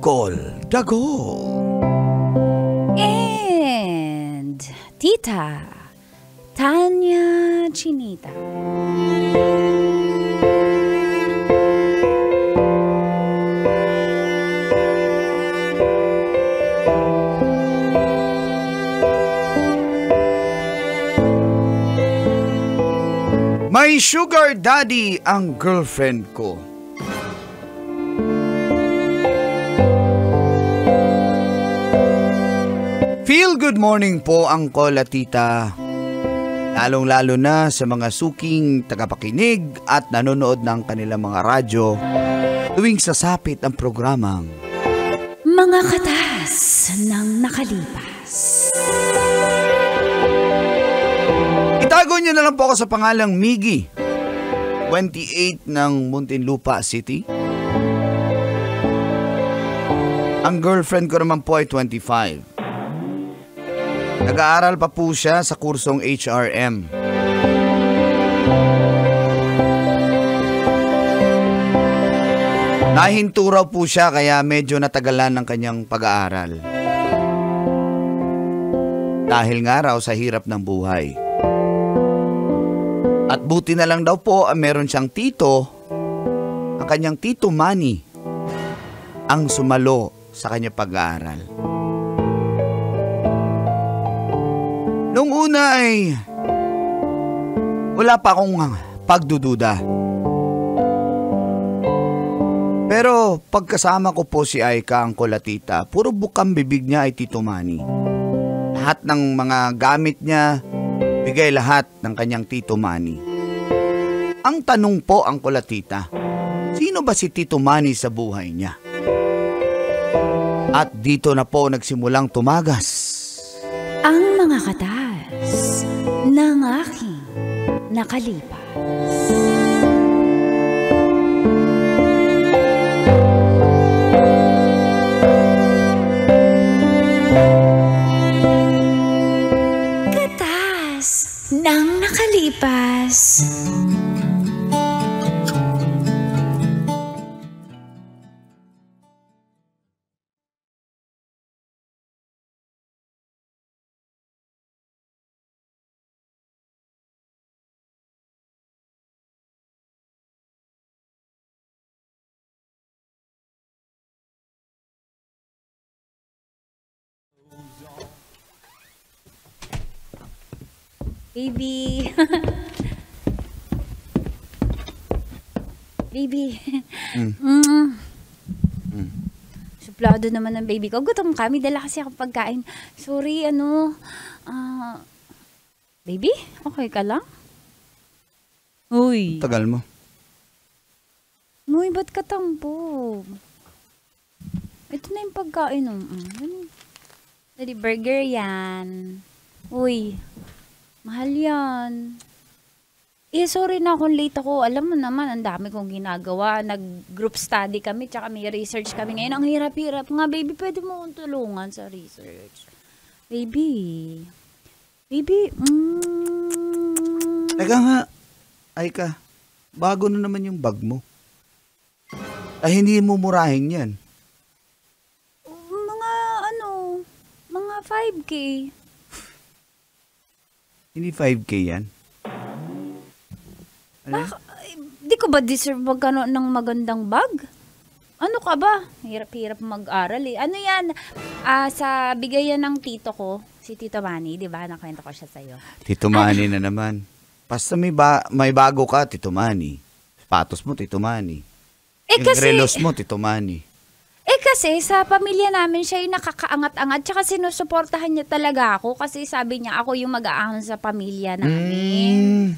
Uncle Dagol. And Tita Tanya Chinita. May sugar daddy ang girlfriend ko. Feel good morning po, Uncle at Tita. Lalong-lalo na sa mga suking tagapakinig at nanonood ng kanilang mga radyo tuwing sasapit ang programang Mga Katas ng Nakalipas. Itago niyo na lang po ako sa pangalang Miggy, 28 ng Muntinlupa City. Ang girlfriend ko naman po ay 25. Nag-aaral pa po siya sa kursong HRM. Nahinto raw po siya kaya medyo natagalan ng kanyang pag-aaral. Dahil nga raw sa hirap ng buhay. At buti na lang daw po meron siyang tito, ang kanyang tito Manny, ang sumalo sa kanyang pag-aaral. Noong una ay wala pa akong pagdududa. Pero pagkasama ko po si Aika, ang kulatita, puro bukang bibig niya ay Tito Manny. Lahat ng mga gamit niya, bigay lahat ng kanyang Tito Manny. Ang tanong po, ang kulatita, sino ba si Tito Manny sa buhay niya? At dito na po nagsimulang tumagas Ang mga katas ng aking nakalipas. Katas ng nakalipas. Baby. Baby. Suplado naman ng baby ko. Gutom kami. Dala kasi ako pagkain. Sorry, baby? Okay ka lang? Uy. Tagal mo. Uy, ba't ka tampo? Ito na yung pagkain. Dali, burger yan. Uy. Mahal yan. Sorry na kung late ako. Alam mo naman, ang dami kong ginagawa. Nag-group study kami, tsaka may research kami. Ngayon, ang hirap-hirap. Nga, baby, pwede mo akong tulungan sa research. Baby. Baby, Teka nga, Aika, bago na naman yung bag mo. Ay, hindi mo murahin yan. Mga 5K. Hindi 5K yan. Ano? Di ko ba deserve magkano ng magandang bag? Ano ka ba? Hirap-hirap mag-aral eh. Ano yan? Sa bigayan ng tito ko, si Tito Manny, di ba? Nakwento ko siya sa'yo. Tito Manny na naman. Basta may bago ka, Tito Manny. Sapatos mo, Tito Manny. Yung relos mo, Tito Manny. Kasi sa pamilya namin siya yung nakakaangat-angat tsaka sinusuportahan niya talaga ako kasi sabi niya ako yung mag-aahon sa pamilya namin.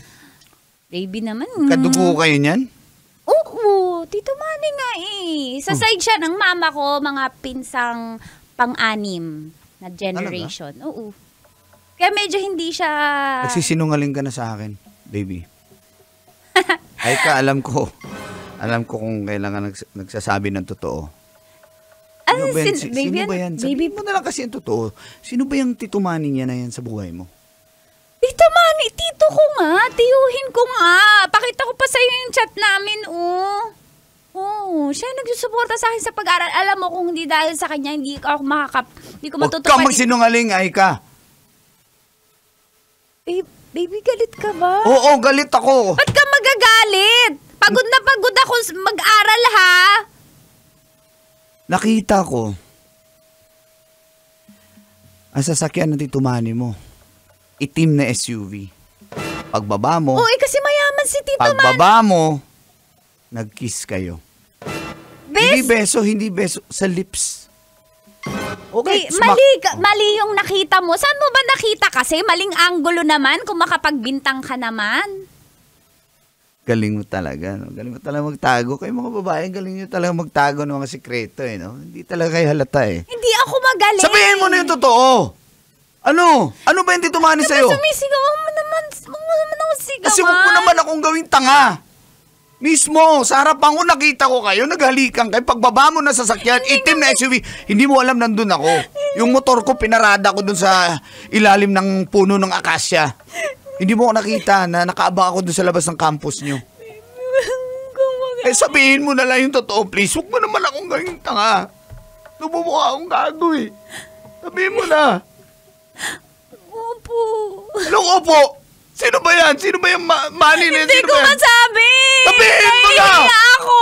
Baby naman. Kadugo kayo niyan? Oo, Tito Manny nga eh. Sa side siya ng mama ko, mga pinsang pang-anim na generation. Talaga? Oo. Kaya medyo hindi siya... Nagsisinungaling ka na sa akin, baby. Ay ka, alam ko kung kailangan nagsasabi ng totoo. Sino ba yan? Sabihin mo na lang kasi ang totoo. Sino ba yung Tito Manny niya na yan sa buhay mo? Tito Manny, tito ko nga. Tiyuhin ko nga. Pakita ko pa sa'yo yung chat namin, oh. Oo, siya yung nagsusuporta sa akin sa pag-aaral. Alam mo, kung hindi dahil sa kanya, hindi ko Huwag matutupad. kang magsinungaling, Aika. Baby, galit ka ba? Oo, galit ako. Ba't ka magagalit? Pagod na pagod ako mag-aral, ha? Nakita ko ang sasakyan ng Tito Manny mo. Itim na SUV. Pagbaba mo, Kasi mayaman si Tito Man. pagbaba mo, nag-kiss kayo. Hindi beso, sa lips. Okay, Mali yung nakita mo. Saan mo ba nakita kasi? Maling anggulo naman kung makapagbintang ka naman. Galing mo talaga, no? Galing mo talaga magtago. Kayo mga babae, galing nyo talaga magtago ng mga sikreto, eh, no? Hindi talaga kayo halata, eh. Hindi ako magaling. Sabihin mo na yung totoo. Ano? Ano ba yung Tito Manny sa'yo? Sumisigaw mo naman. Huwag mo naman ako sigawan. Kasi huwag mo naman akong gawing tanga. Mismo, sa harapan ko nakita ko kayo, naghalikan kayo. Pagbaba mo na sasakyan, itim na SUV, hindi mo alam nandun ako. Yung motor ko, pinarada ko dun sa ilalim ng puno ng akasya. Hindi mo ako nakita na nakaabang ako dun sa labas ng campus nyo. Sabihin mo na lang yung totoo, please. Huwag mo naman akong gawing tanga. Lumumukha akong gago, eh. Sabihin mo na. Opo. Anong opo? Sino ba yan? Sino ba yung Manny na yan? Hindi Sino ko ba yan? masabi. Sabihin mo na! Nahihiya ako.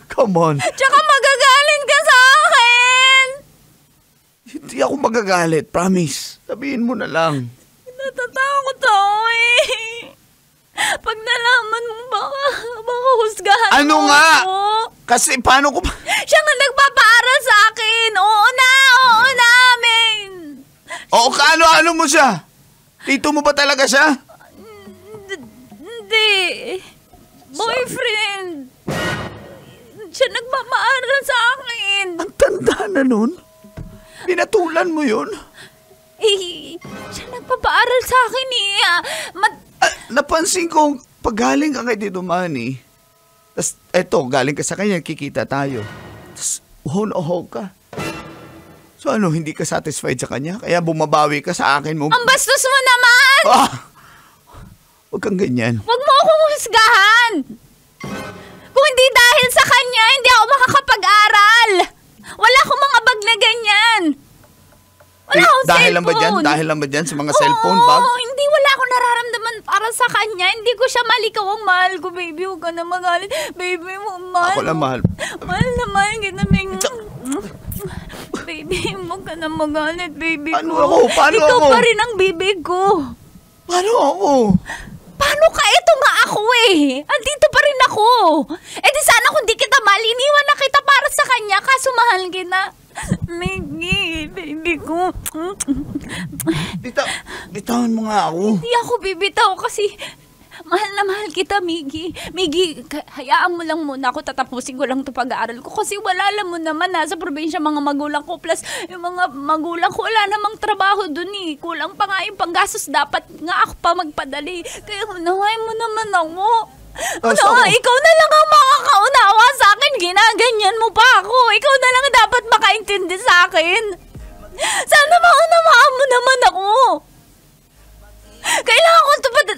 Come on. Tsaka magagalit ka sa akin. Hindi ako magagalit, promise. Sabihin mo na lang. Natatakot ako eh. Pag nalaman mo, baka husgahan Ano mo nga? ako. Kasi paano ko ba? Siya nga nagpapaaral sa akin. Oo namin. Oo, kaano-ano mo siya? Tito mo ba talaga siya? Hindi. Boyfriend. Siya nagpapaaral sa akin. Ang tanda na nun. Pinatulan mo yun. Siya nagpapaaral sa akin eh. Napansin ko, pag galing ka kay Tito Manny, tas eto, galing ka sa kanya, kikita tayo. Tas uhon-uho ka. So ano, hindi ka satisfied sa kanya? Kaya bumabawi ka sa akin mo. Ang bastos mo naman! Huwag kang ganyan. Huwag mo akong husgahan! Kung hindi dahil sa kanya, hindi ako makakapag-aral! Wala akong mga bag na ganyan! Wala akong Dahil lang ba cellphone! dyan? Dahil lang ba dyan sa mga cellphone bag? Oo, hindi, wala akong nararamdaman para sa kanya. Hindi ko siya malikaw ang mahal ko, baby. Huwag ka na magalit. Baby, mahal. Ako lang mahal. Mahal na mahal kita, baby, huwag ka na magalit, baby ko. Paano ako? Paano Ikaw ako? pa rin ang bibig ko. Paano ako? Paano ka? Ito nga ako eh. Andito pa rin ako. Eh di sana kung di kita mahal, iniwan na kita para sa kanya, kaso mahal kita. Miggy, baby ko. Bitawan mo nga ako. Hindi ako bibitaw kasi mahal na mahal kita, Miggy. Miggy, hayaan mo lang muna ako, tatapusin ko lang ito pag-aaral ko. Kasi alam mo naman, nasa probinsya mga magulang ko. Plus, yung mga magulang ko, wala namang trabaho dun eh. Kulang pa nga yung panggastos. Dapat nga ako pa magpadali. Kaya unawain mo naman ako. Ikaw na lang ang makakaunawa sa akin. Ginaganyan mo pa ako. Ikaw na lang dapat makaintindi sa akin. Sana maunawaan mo naman ako. Kailangan ko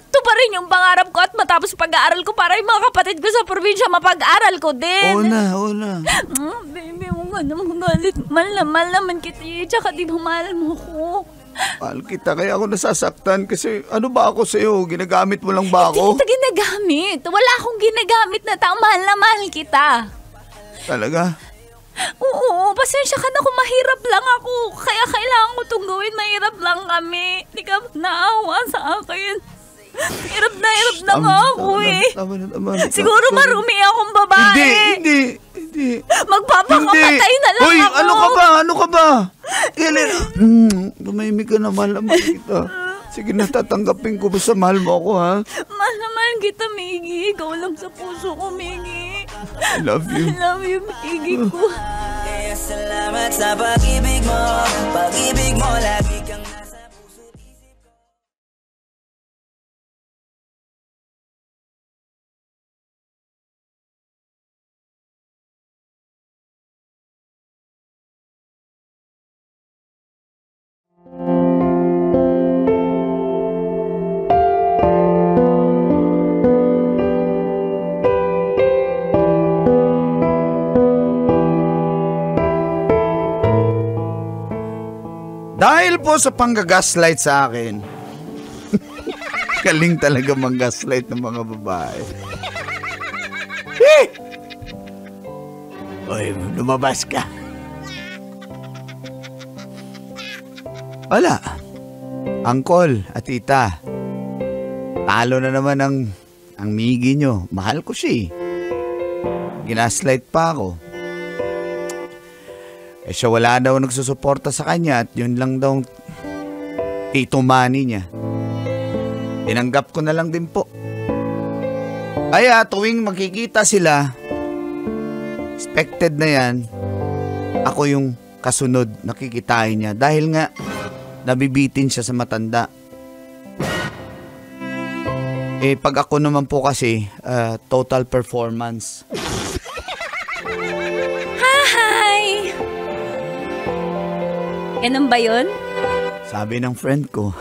tuparin yung pangarap ko at matapos pag-aaral ko para yung mga kapatid ko sa probinsya mapag-aral ko din. Oo na. Baby, huwag ka na magalit. Mahal naman kita eh. Tsaka di ba mahal mo ko? Mahal kita, kaya ako nasasaktan kasi ano ba ako sa'yo? Ginagamit mo lang ba ako? Hindi kita ginagamit. Wala akong ginagamit na tao. Mahal na mahal kita. Talaga? Oo, pasensya ka na kung mahirap lang ako. Kaya kailangan ko itong gawin. Mahirap lang kami. Hindi ka naawa sa akin. Hirap na nga ako eh. Tama na. Siguro marumi akong babae. Hindi. Magpapakamatay na lang Hoy, ako. ano ka ba? Tumahimik ka na, mahal naman kita. Sige na, tatanggapin ko. Basta mahal mo ako, ha? Mahal naman kita, Miggy. Ikaw lang sa puso ko, Miggy. I love you. I love you, Miggy ko. Kaya salamat sa pag-ibig mo. Pag-ibig mo, lagi kang nasa puso't isip ko. po sa panggagaslight sa akin. Galing talaga mang-gaslight ng mga babae. Oy, lumabas ka. Wala. Uncle at tita. Talo na naman ang migi nyo. Mahal ko siya eh. Ginaslight pa ako. Eh siya wala daw nagsusuporta sa kanya at yun lang daw tito money niya. Tinanggap ko na lang din po. Kaya tuwing makikita sila, expected na yan, ako yung kasunod nakikitain niya dahil nga nabibitin siya sa matanda. Eh pag ako naman po kasi, total performance. Hi! Ganun ba yun? Sabi ng friend ko.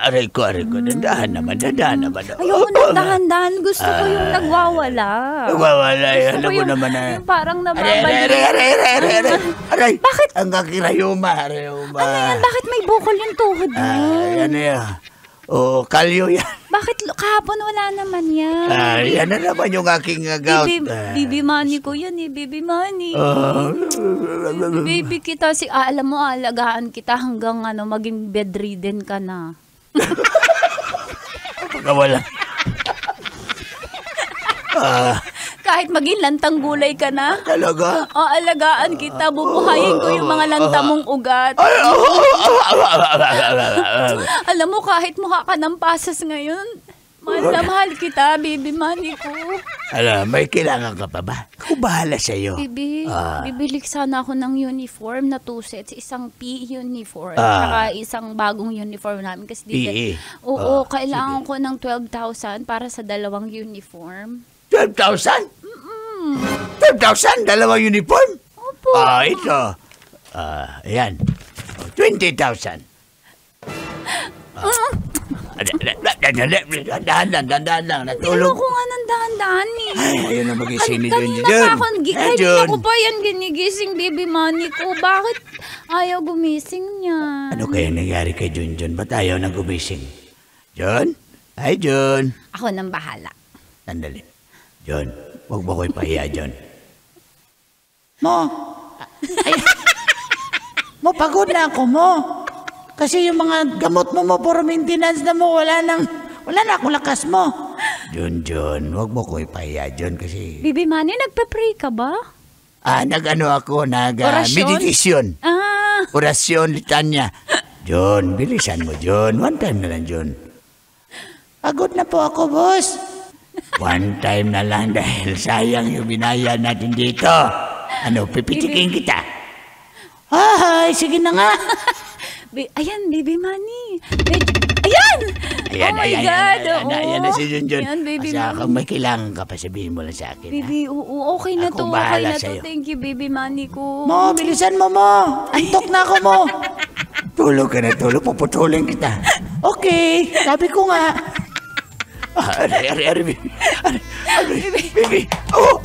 Aray ko. Dandahan naman. Ayoko nang dahan-dahan. Gusto ko yung nagwawala. Nagwawala, alam mo yung, naman na. yung parang nababalik. Aray! Bakit? Ang kakirayuma. Ano yan? Bakit may bukol yung tuhod mo? Yan na yan. Oo, kalyo yan. Bakit kahapon wala naman yan? Yan na naman yung aking gout. Baby money ko yan eh, baby money. Baby kita, alam mo, alagaan kita hanggang maging bedridden ka na. Wala. Kahit maging lantang gulay ka na. Talaga? O, alagaan kita, bubuhayin ko yung mga lanta mong ugat. Alam mo, kahit mukha ka ng pasas ngayon, mahal na mahal kita, baby money ko. Alam, may kailangan ka pa ba? Ako bahala sa'yo. Baby, bibili sana ako ng uniform na 2 sets, isang PE uniform, saka isang bagong uniform namin. Kasi PE? Oo, kailangan ko ng 12,000 para sa 2 uniform. 12,000? 12,000? Dalawang uniform? Opo. Ito. Ayan. 20,000. Dahan-dahan lang. Natulog. Ayoko nga ng dahan-dahan eh. Ay, ayun na magising ni Kanina pa ako, kanina ko pa yan ginigising, baby money ko. Bakit ayaw gumising niya? Ano kaya nangyari kay Junjun? Ba't ayaw na gumising? Jun? Hi, Jun. Ako nang bahala. Sandali. Jun, huwag mo ko ipahiya, Jun. Mo, pagod na ako mo. Kasi yung mga gamot mo puro maintenance na mo, wala na ako lakas mo. Jun, huwag mo ko ipahiya, Jun, kasi... Baby money, nagpa-pray ka ba? Orasyon? Orasyon? Meditasyon. Orasyon, litanya. Jun, bilisan mo, Jun. One time na lang, Jun. Pagod na po ako, boss. One time na lang dahil sayang yung binaya natin dito. Ano, pipitikin kita. Ay, sige na nga. Ayan, baby money. Ayan! Oh my God! Ayan na si Junjun. Ayan, baby Kasi money. kung may kailangan ka pa, sabihin mo lang sa akin. Baby, oo, okay na Ako to. bahala Okay na to. sa'yo. Thank you, baby money ko. Mo, bilisan mo. Antok na ako mo. Tulog ka na, tulog. Puputulin kita. Okay, sabi ko nga. Aray, baby. Oh.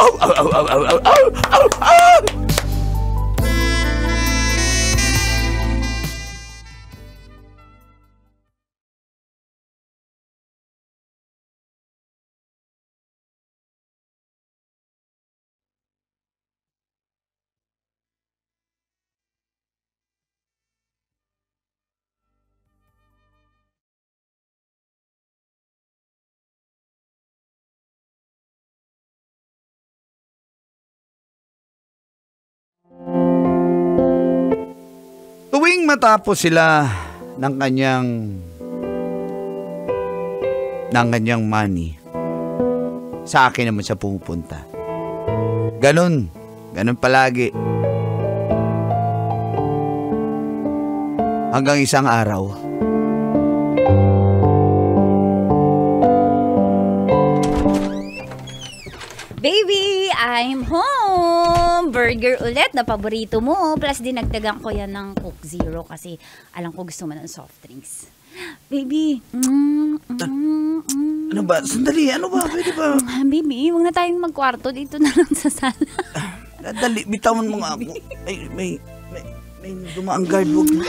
Tuwing matapos sila ng kanyang money, sa akin naman siya pumupunta. Ganon palagi. Hanggang isang araw, Baby, I'm home! Burger ulit na paborito mo. Plus, dinagdagan ko yan ng Coke Zero kasi alam ko gusto mo ng soft drinks. Baby. Ano ba? Sandali, ano ba? Pwede ba? Baby, huwag na tayong magkwarto. Dito na lang sa sala. Dali, bitawan mo nga ako. Ay, may dumaang guard. Huwag mo.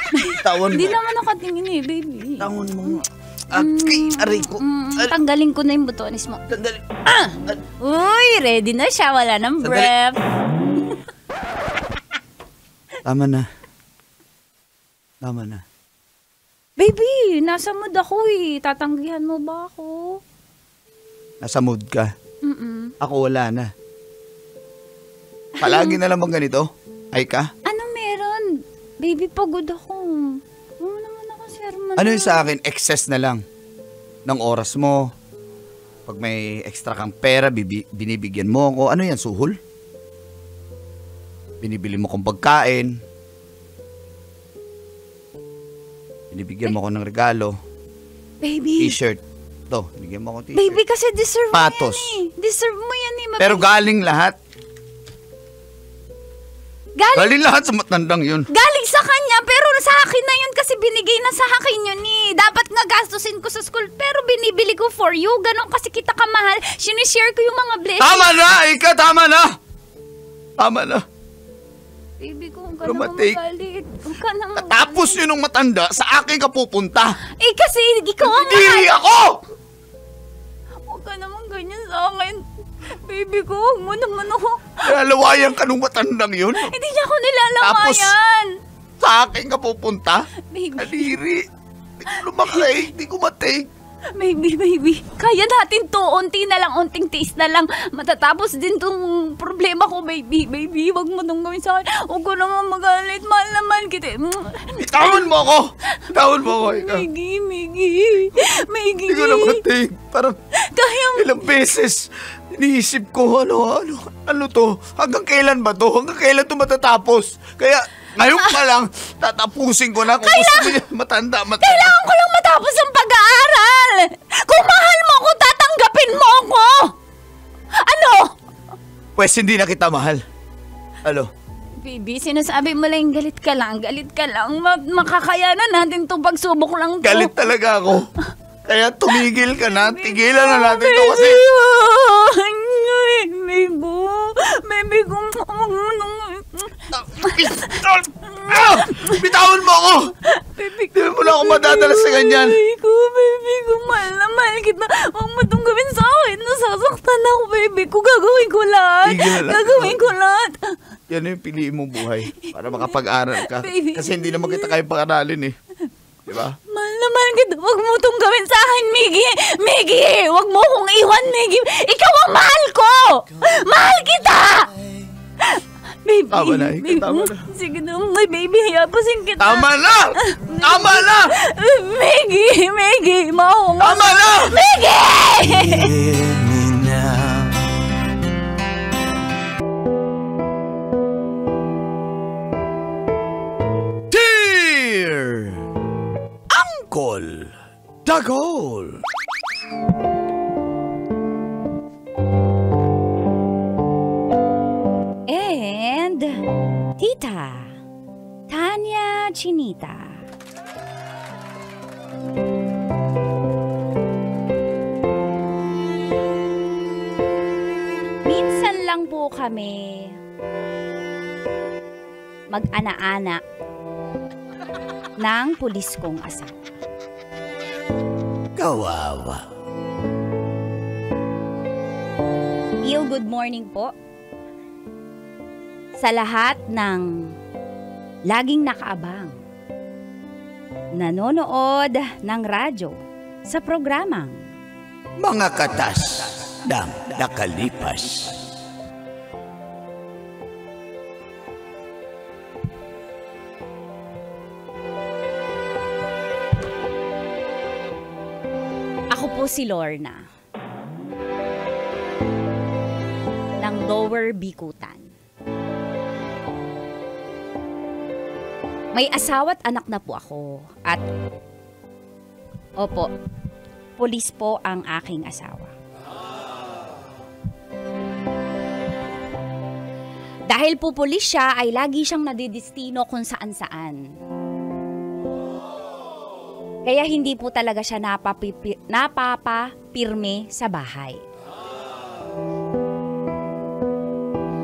Bitawan mo. Hindi naman nakatingin eh, baby. Bitawan mo nga. Okay, aray ko. Tanggalin ko na yung butones mo. Sandali. Uy, ready na siya. Wala nang breath. Tama na. Tama na. Baby, nasa mood ako eh. Tatanggihan mo ba ako? Nasa mood ka. Mm-mm. Ako wala na. Palagi na lang bang ganito? Ay ka? Ano meron? Baby, pagod ako. Ano naman ako, sir? Ano yung sa akin? Excess na lang ng oras mo. Pag may extra kang pera, binibigyan mo ako. Ano yan, suhol? Binibili mo kong pagkain. Binibigyan mo ko ng regalo. Baby. T-shirt. To, binigyan mo ko t-shirt. Baby, kasi deserve Patos. mo yan eh. Deserve mo yan eh. Pero galing lahat. Galing lahat sa matandang yun. Galing sa kanya, pero sa akin na yun kasi binigay na sa akin yun eh. Dapat nga gastusin ko sa school, pero binibili ko for you. Ganon kasi kita kamahal. Sinishare ko yung mga blessings. Tama na! Ika, tama na! Tama na. Baby ko, huwag ka naman Romantic. magalit. Huwag ka naman Tapos yun ng matanda, sa akin ka pupunta. Eh kasi ikaw ang mahal. Hindi ako! Huwag ka naman ganyan sa akin. Baby ko, huwag mo naman ako. Nilalawayan ka nung matandang yun. Hindi niya ako nilalawayan. Sa akin ka pupunta. Baby, Kadiri. Hindi ko lumakay. Hindi ko matake. baby. Kaya natin to. Unti na lang, unting tiis na lang. Matatapos din tong problema ko, baby. Baby, wag mo nang gawin sa akin. Huwag ko naman magalit. Mahal naman kita. Bitawan mo ako. Bitawan mo ako. Ika. Miggy. Hindi ko na matake. Parang Kaya mo. ilang beses iniisip ko, ano to? Hanggang kailan ba to? Hanggang kailan to matatapos? Kaya ngayon pa lang, tatapusin ko na kung gusto niya matanda. Kailangan ko lang matapos ang pag-aaral. Kung mahal mo ako, tatanggapin mo ako. Ano? Pwes hindi na kita mahal. Ano? Baby, sinasabi mo lang galit ka lang. Makakayanan natin itong pagsubok lang to. Galit talaga ako. Kaya tumigil ka na. Tigilan na natin to kasi... Baby ko. Bitawan mo ako! Baby Di mo na ako madadala sa ganyan. Baby ko, mahal na mahal kita. Huwag mo itong gawin sa akin. Nasasaktan ako, baby ko. Gagawin ko lahat. Tigil na lang. Gagawin ko lahat. Yan yung piliin mong buhay para makapag-aral ka. Baby. Kasi hindi naman kita kaya pag-aralin eh. Di ba? Mahal na mahal kita. Huwag mo itong gawin sa akin, Miggy. Huwag mo akong iwan, Miggy. Ikaw ang mahal ko. Mahal kita. Baby. Tama na, Ika, tama na. Sige na, my baby. Hayapasin kita. Tama na! Tama na! Miggy. Maho nga. Tama na! Miggy! Hear me now. Dear Uncle Dagol. And Tita Tanya Chinita. Minsan lang po kami mag-ana-ana ng pulis kong asawa. Kawawa. Good morning po sa lahat ng laging nakaabang, nanonood ng radyo sa programang Mga katas ng nakalipas. Ako po si Lorna ng Lower Bikutan. May asawa at anak na po ako at opo, pulis po ang aking asawa. Dahil po pulis siya ay lagi siyang nadidistino kung saan-saan. Kaya hindi po talaga siya napapapirme sa bahay.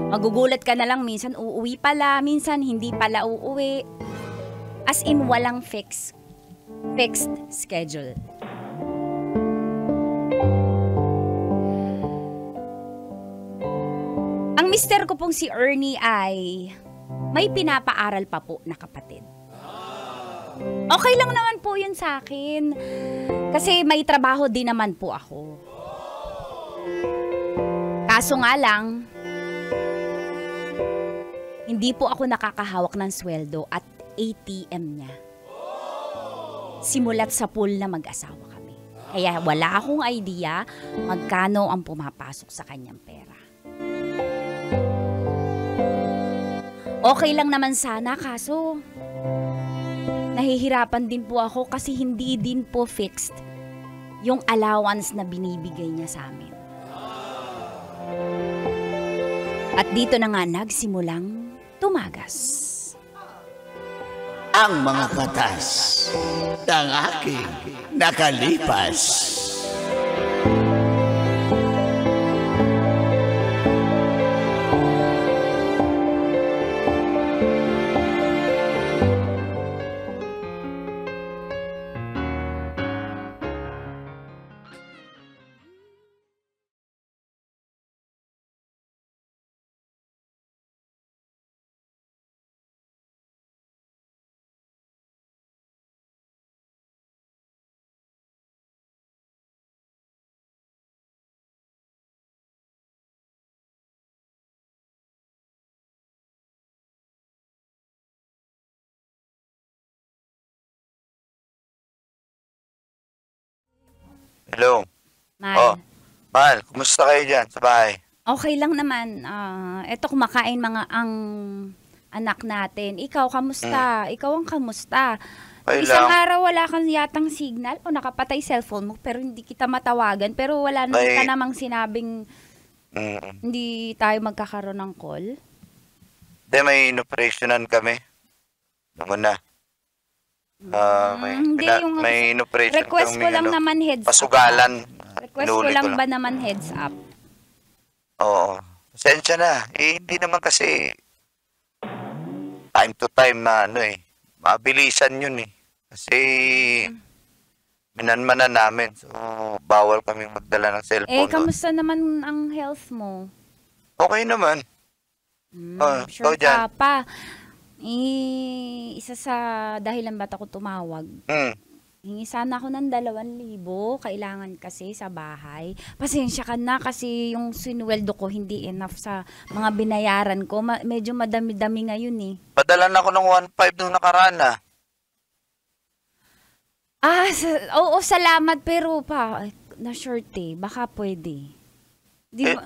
Magugulat ka na lang, minsan uuwi pala, minsan hindi pala uuwi. As in, walang fixed schedule. Ang mister ko pong si Ernie ay may pinapaaral pa po na kapatid. Okay lang naman po yun sa akin. Kasi may trabaho din naman po ako. Kaso nga lang, hindi po ako nakakahawak ng sweldo at ATM niya. Simulat sa pool na mag-asawa kami. Kaya wala akong idea magkano ang pumapasok sa kanyang pera. Okay lang naman sana, kaso nahihirapan din po ako kasi hindi din po fixed yung allowance na binibigay niya sa amin. At dito na nga nagsimulang tumagas. Ang mga katas ng aking nakalipas. Hello. Mal, Oh, Mal, kumusta kayo dyan sa bahay? okay lang naman. Eto kumakain mga ang anak natin. Ikaw, kamusta? Ikaw ang kamusta? Okay Isang lang. araw wala kang yatang signal o nakapatay cellphone mo pero hindi kita matawagan. Pero wala naman May- ka namang sinabing Mm. hindi tayo magkakaroon ng call. Hindi, may inoperationan kami. Ano na? Hindi, yung may inoperation request ko lang naman heads up. Pasugalan. Request ko Inuuli lang ba naman heads up? Oo. Pasensya na. Hindi naman kasi time to time na mabilisan yun eh. Kasi minanmanan namin. So, bawal kaming magdala ng cellphone. Kamusta naman ang health mo? Okay naman. Sure ikaw dyan? ka pa. Isa sa dahilan ba't ako tumawag. Hingi sana ako ng 2,000. Kailangan kasi sa bahay. Pasensya ka na kasi yung sinuweldo ko hindi enough sa mga binayaran ko. Medyo madami-dami ngayon eh. Padalan ako ng 1.5 nung nakaraan ah. Oo, salamat pero na short eh. Baka pwede. Di ba?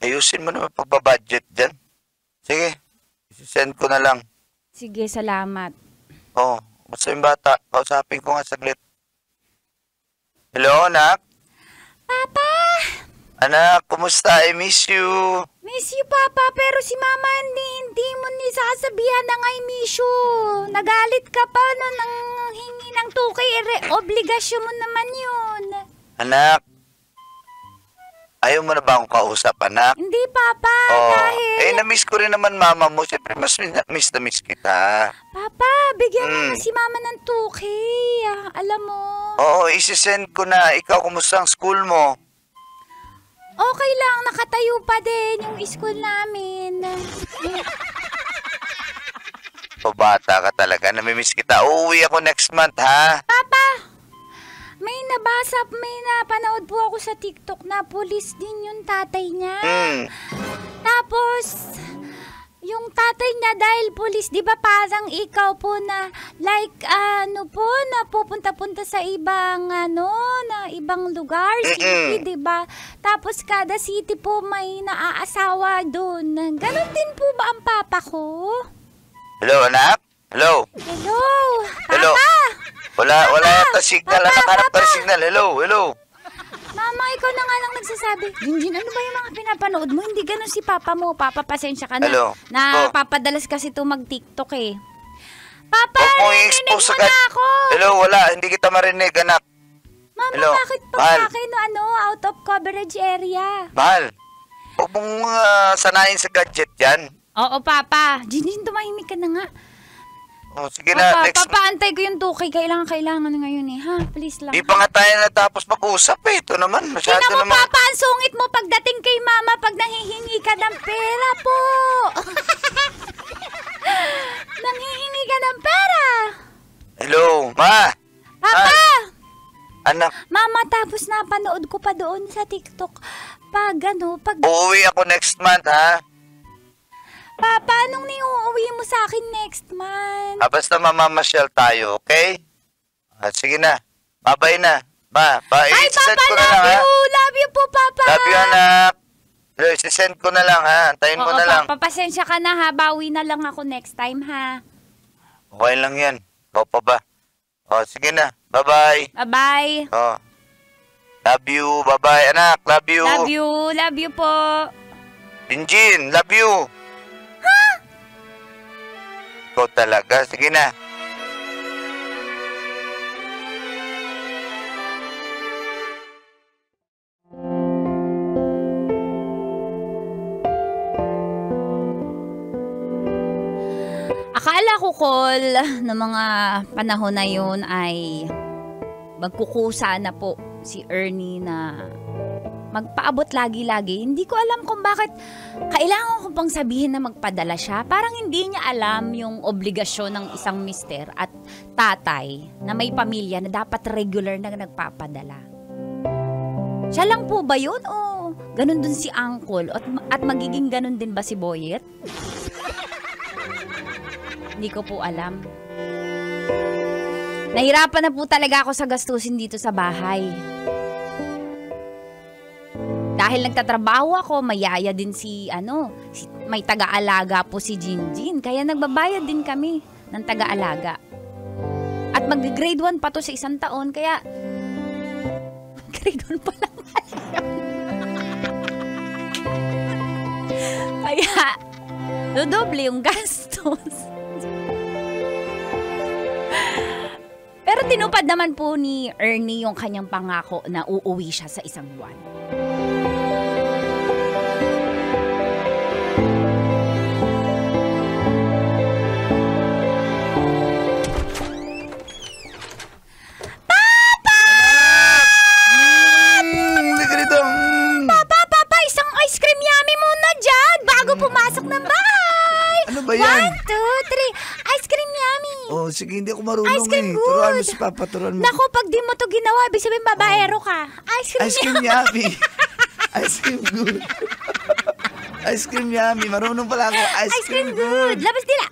Ayusin mo naman pagbabudget dyan. Sige, send ko na lang. Sige, salamat. Oo, basta yung bata, kausapin ko nga saglit. Hello, anak? Papa! Anak, kumusta? I miss you. Miss you, Papa, pero si Mama hindi mo ni sasabihan na I miss you. Nagalit ka pa nang hingi ng 2K. Obligasyon mo naman yun. Anak, ayaw mo na ba akong kausap, anak? Hindi, Papa, dahil... na-miss ko rin naman mama mo. Siyempre, mas miss na miss kita. Papa, bigyan mo na si Mama ng 2K. Alam mo. Oo, isi-send ko na. Ikaw, kumusta ang school mo? Okay lang, nakatayo pa din yung school namin. Bata ka talaga. Namimiss kita. Uuwi ako next month, ha? Papa, may napanood po ako sa TikTok na pulis din yung tatay niya. Tapos, yung tatay niya dahil pulis, di ba parang ikaw po na like na pupunta-punta sa ibang na ibang lugar, city, di ba? Tapos kada city po may naaasawa doon. Ganon din po ba ang papa ko? Hello, anak? Hello? Hello? Hello? Papa? Wala yata signal. Papa, Anak, hanap ka Papa. ng signal. Hello? Mama, ikaw na nga lang nagsasabi. Jinjin, ano ba yung mga pinapanood mo? Hindi ganun si papa mo. Papa, pasensya ka na. Hello? Napapadalas kasi ito mag-TikTok eh. Papa, Huwag mo narinig i-expose mo agad. na ako. Hello, wala. Hindi kita marinig, anak. Mama, Hello, bakit pa mahal. sa akin out of coverage area? Mahal. Huwag mong sanayin sa gadget yan. Oo, Papa. Jinjin, tumahimik ka na nga. Oh, sige na, Papa, next. papaantay ko yung 2K. Kailangan na ngayon eh, ha? Please lang. Di pa nga tayo natapos mag-usap eh. Ito naman, masyado Tingnan mo, naman. Papa, ang sungit mo pagdating kay Mama pag nanghihingi ka ng pera po. Nanghihingi ka ng pera. Hello, Ma. Papa! Anak, Mama, tapos napanood ko pa doon sa TikTok. Pag uuwi ako next month, ha? Papa, anong niuuwi mo sa akin next month? Basta mamamasyal tayo, okay? Sige na. Bye-bye na. Ma, Ay, i-send Papa, ko na lang, ha? love you po, Papa. Love you, anak. I-send ko na lang, ha? Antayin mo Oo, na lang. Papa, pasensya ka na ha. Bawi na lang ako next time, ha? Okay lang yan. Ikaw pa ba? Sige na. Bye-bye. Bye-bye. Love you. Bye-bye, anak. Love you. Love you. Love you po. Jinjin, love you. Ha? Ikaw talaga. Sige na. Akala ko, Col, na mga panahon na yun ay magkukusa na po si Ernie na magpaabot lagi-lagi. Hindi ko alam kung bakit kailangan ko pang sabihin na magpadala siya. Parang hindi niya alam yung obligasyon ng isang mister at tatay na may pamilya na dapat regular na nagpapadala. Siya lang po ba yun o ganun dun si Uncle at magiging ganun din ba si Boyet? Hindi ko po alam. Nahirapan na po talaga ako sa gastusin dito sa bahay. Dahil nagtatrabaho ako, mayaya din may taga-alaga po si Jinjin. Kaya nagbabayad din kami ng taga-alaga. At mag-grade 1 pa to sa 1 taon, kaya grade 1 pa lang. Kaya, dodoble yung gastos. Pero tinupad naman po ni Ernie yung kanyang pangako na uuwi siya sa 1 buwan. Papa, isang ice cream yummy muna dyan bago pumasok ng bahay. Ano ba yan? 1, 2, 3. Ice cream yummy. Sige, hindi ako marunong Ice cream good. Turuan mo si Papa, turuan mo. Naku, pag di mo to ginawa, ibig sabihin babaero ka. Ice cream Ice cream yummy. Ice cream good. Ice cream yummy. Marunong pala ako. Ice cream good. Labas dila.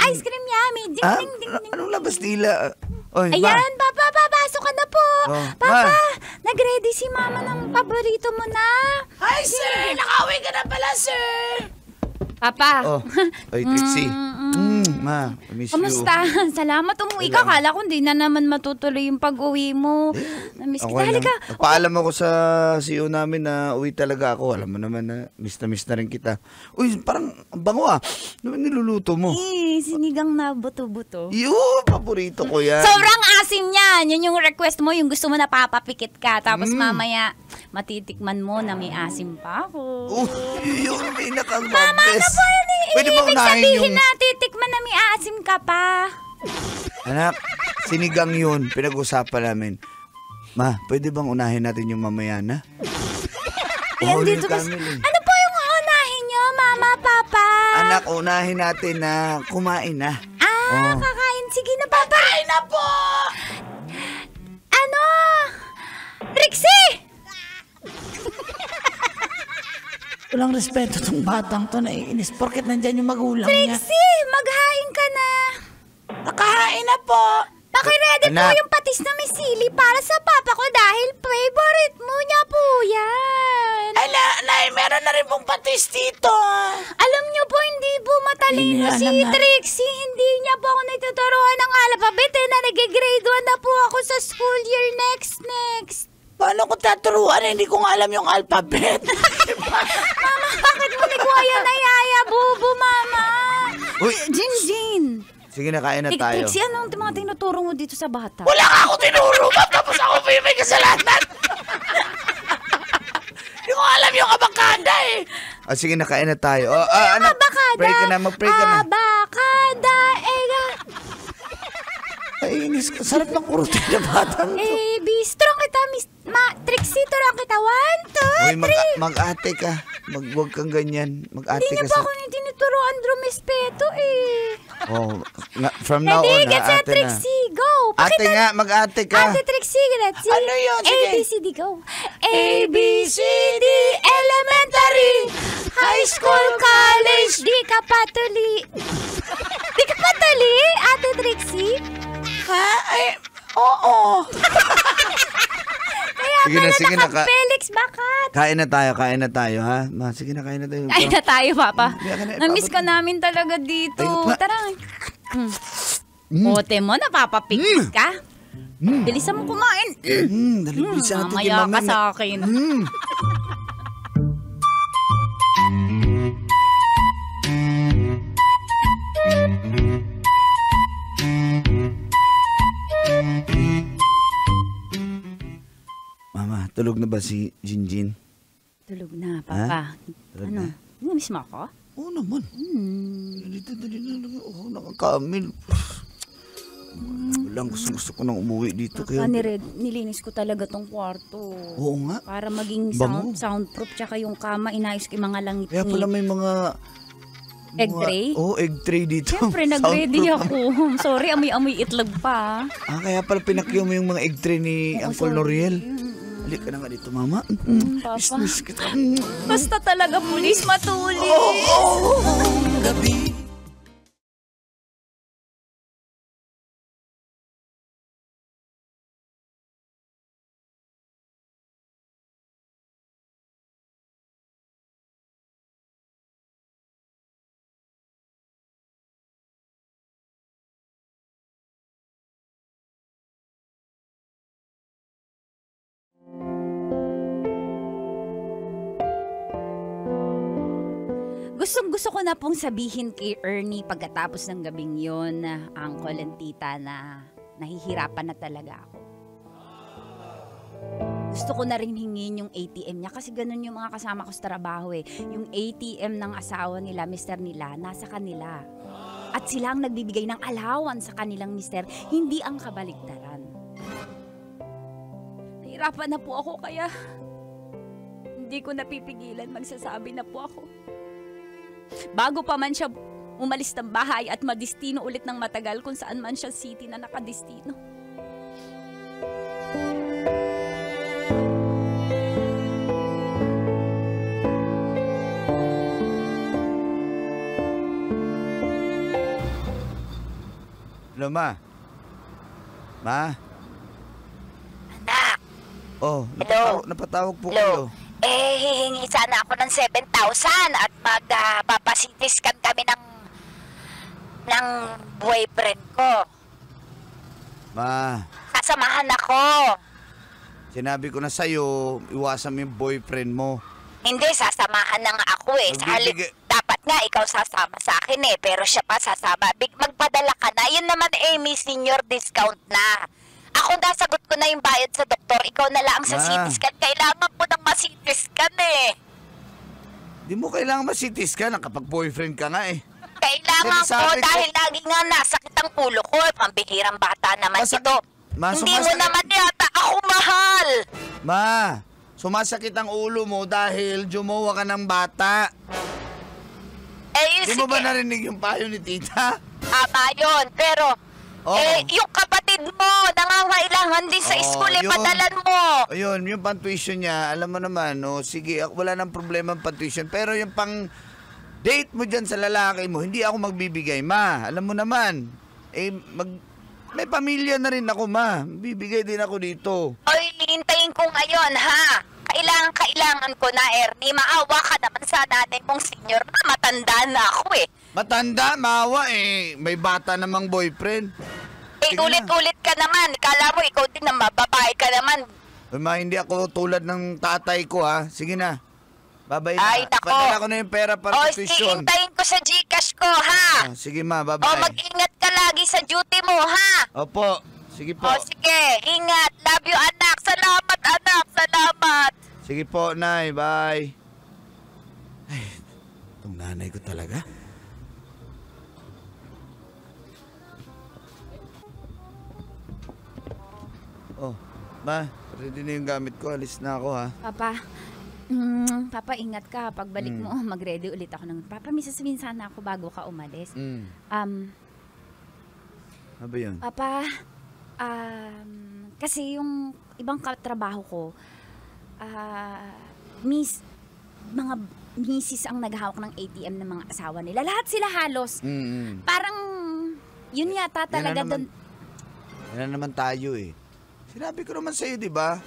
Ice cream yummy. Ding, Ah, ding, ding, ding. anong labas dila? Oy, Ayan, Papa, papasok ka na po. Oh, Papa, Ma. nag-ready si Mama ng paborito mo na. Hi, sir! Nakauwi ka na pala, sir! Papa. Oy, Trixie. Ma, I miss you. Kamusta? Salamat, umuwi ka. Kala ko hindi na naman matutuloy yung pag-uwi mo. Namiss kita. Okay lang. Halika. Nagpaalam ako sa CEO namin na uwi talaga ako. Alam mo naman na miss na rin kita. Uy, parang ang bango ah. Ano niluluto mo? Sinigang na buto-buto. Paborito ko yan. Sobrang asim yan. Yan yung request mo, yung gusto mo na papapikit ka. Tapos mamaya, matitikman mo na may asim pa ako. Yun, pinakang Mama, ano best. po yun? Pwede ba Ibig unahin sabihin yung... na titikman na may asim ka pa. Anak, sinigang yun. Pinag-usapan namin. Ma, pwede bang unahin natin yung mamaya na? Yan Holy dito. family. Ano po yung unahin nyo, Mama, Papa? Anak, unahin natin na kumain na. Kakain. Sige na, Papa. Kain na po! Ano? Trixie! Walang respeto tong batang to, naiinis. Porket nandyan yung magulang niya. Trixie, maghain ka na. Nakahain na po! Pakiready po Anak. yung patis na may sili para sa papa ko dahil favorite mo niya po yan. Ay, nay, meron na rin pong patis dito. Alam niyo po, hindi po matalino Hindi si alam na. Trixie. Hindi niya po ako nagtuturuan ng alphabet na nag-grade 1 na po ako sa school year next. Paano ko taturuan? Hindi ko nga alam yung alphabet. Mama, bakit mo ni Kuya na yaya, bubo, Mama? Uy, Jinjin. Sige na, kain na tayo. Trixie, anong mga tinuturo mo dito sa bata? Wala ka ako tinuro, ma'am. Tapos ako may kasalanan. Hindi ko alam yung abakada eh. Sige na, kain na tayo. Anak, Abakada! pray ka na, mag-pray ka na. Abakada, Ay, inis ka. Sarap ng kurutin na batang to. strong kita, Trixie, turang kita. 1, 2, Uy, 3. mag-ate ka. Huwag kang ganyan. Mag-ate Hindi ka niyo pa ako tinuturoan drumispeto from now on, Ready, get set, ate na. Trixie, go! Ate nga, mag-ate ka. Ate Trixie, let's see. Ano yun? Sige. A, B, C, D, go. A, B, C, D, elementary, high school, college, di ka patuli. Di ka patuli, Ate Trixie? Ha? Ay, oo. Kaya Sige na, pala sige na, naka-Felix Bakat. Kain na tayo, ha? Sige na, kain na tayo. Kain na tayo, Papa. Hindi, akin na, Na-miss ka namin talaga dito. Ay, pa- Tara. Ote mo, napapapikit ka. Bilisan mo kumain. Dali, bilisan natin kay Mamaya Mama ka na- sa akin. Mama, tulog na ba si Jinjin? Tulog na, Papa. Tulog Ano? na? Na-miss mo ako? Oo naman. Dali na. Oo, nakakamil. Walang gusto ko nang umuwi dito. Papa, Kaya... nilinis ko talaga tong kwarto. Oo nga. Para maging Bango. soundproof, tsaka yung kama, inayos ko yung mga langit. Kaya pala may mga... Egg tray? Oo, egg tray dito. Siyempre, nag-ready Soundproof. ako. Sorry, amoy-amoy itlog pa. Kaya pala pinakyaw mo yung mga egg tray ni Oo, Uncle sorry. Noriel. Halika na nga dito, Mama. Papa. Miss kita. Basta talaga, pulis, matulis. gabi. Gustong-gusto ko na pong sabihin kay Ernie pagkatapos ng gabing yon, Uncle and Tita, na nahihirapan na talaga ako. Gusto ko na rin hingin yung ATM niya kasi ganun yung mga kasama ko sa trabaho eh. Yung ATM ng asawa nila, mister nila, nasa kanila. At sila ang nagbibigay ng allowance sa kanilang mister, hindi ang kabaligtaran. Nahirapan na po ako kaya hindi ko napipigilan magsasabi na po ako. Bago pa man siya umalis ng bahay at madistino ulit ng matagal kung saan man siya city na nakadistino. Hello, Ma. Ma? Anak, Oh, Hello? napatawag po hello. kayo. Hihingi sana ako ng 7,000 at magpapasitiskan kami ng boyfriend ko. Ma, Sasamahan ako. sinabi ko na sa'yo, iwasan mo yung boyfriend mo. Hindi, sasamahan na nga ako eh. Sa halip, Magbibigay- dapat nga ikaw sasama sa akin eh, pero siya pa sasama. Magpadala ka na. Yun naman eh, may senior discount na. Ako nasagot ko na yung bayad sa doktor. Ikaw na lang sa Ma. CT scan. Kailangan mo ng ma-CT scan eh. Di mo kailangan masitis ka na kapag boyfriend ka nga eh. Kailangan Kasi ko sabi ko- dahil lagi nga nasakit ang ulo ko. Pambihirang bata naman Masakit- ito. Ma, Hindi mo sumasakit- naman yata ako mahal. Ma, sumasakit ang ulo mo dahil jumowa ka ng bata. Eh, Di mo ba sige. narinig yung payo ni tita? Tama yun. Pero, Oo. yung kapatid mo, nangangailangan din sa Oo, school, yun. padalan mo. Ayun, yung pang-tuition niya, alam mo naman, sige, wala nang problema ang pang-tuition. Pero yung pang-date mo dyan sa lalaki mo, hindi ako magbibigay, Ma. Alam mo naman, may pamilya na rin ako, Ma. Bibigay din ako dito. Oy, hintayin ko ngayon, ha? Kailangan ko na, Ernie. Maawa ka naman sa nanay mong senior na matanda na ako eh. Matanda, maawa may bata namang boyfriend. Eh, Sige na. ulit-ulit ka naman. Kala mo, ikaw din na mababae ka naman. Ay, Ma, hindi ako tulad ng tatay ko, ha. Sige na. Babay Ay, na. nako. Padala ko na yung pera para O, sa tuition. hintayin ko sa Gcash ko, ha? Sige, Ma, O, babay. mag-ingat ka lagi sa duty mo, ha? Opo. Sige po. O sige, ingat. Love you, anak. Salamat, anak. Salamat. Sige po, Nay. Bye. Ay, itong nanay ko talaga. Oh, Ma, ready na yung gamit ko. Alis na ako, ha? Papa, ingat ka. Pagbalik mo, mag-ready ulit ako ng... Papa, may sasabihin sana ako bago ka umalis. Ano ba yun? Papa, kasi yung ibang katrabaho ko, mga misis ang naghahawak ng ATM ng mga asawa nila. Lahat sila halos. Parang, yun yata talaga Yan na doon. Yan na naman tayo eh. Sinabi ko naman sa'yo, di ba?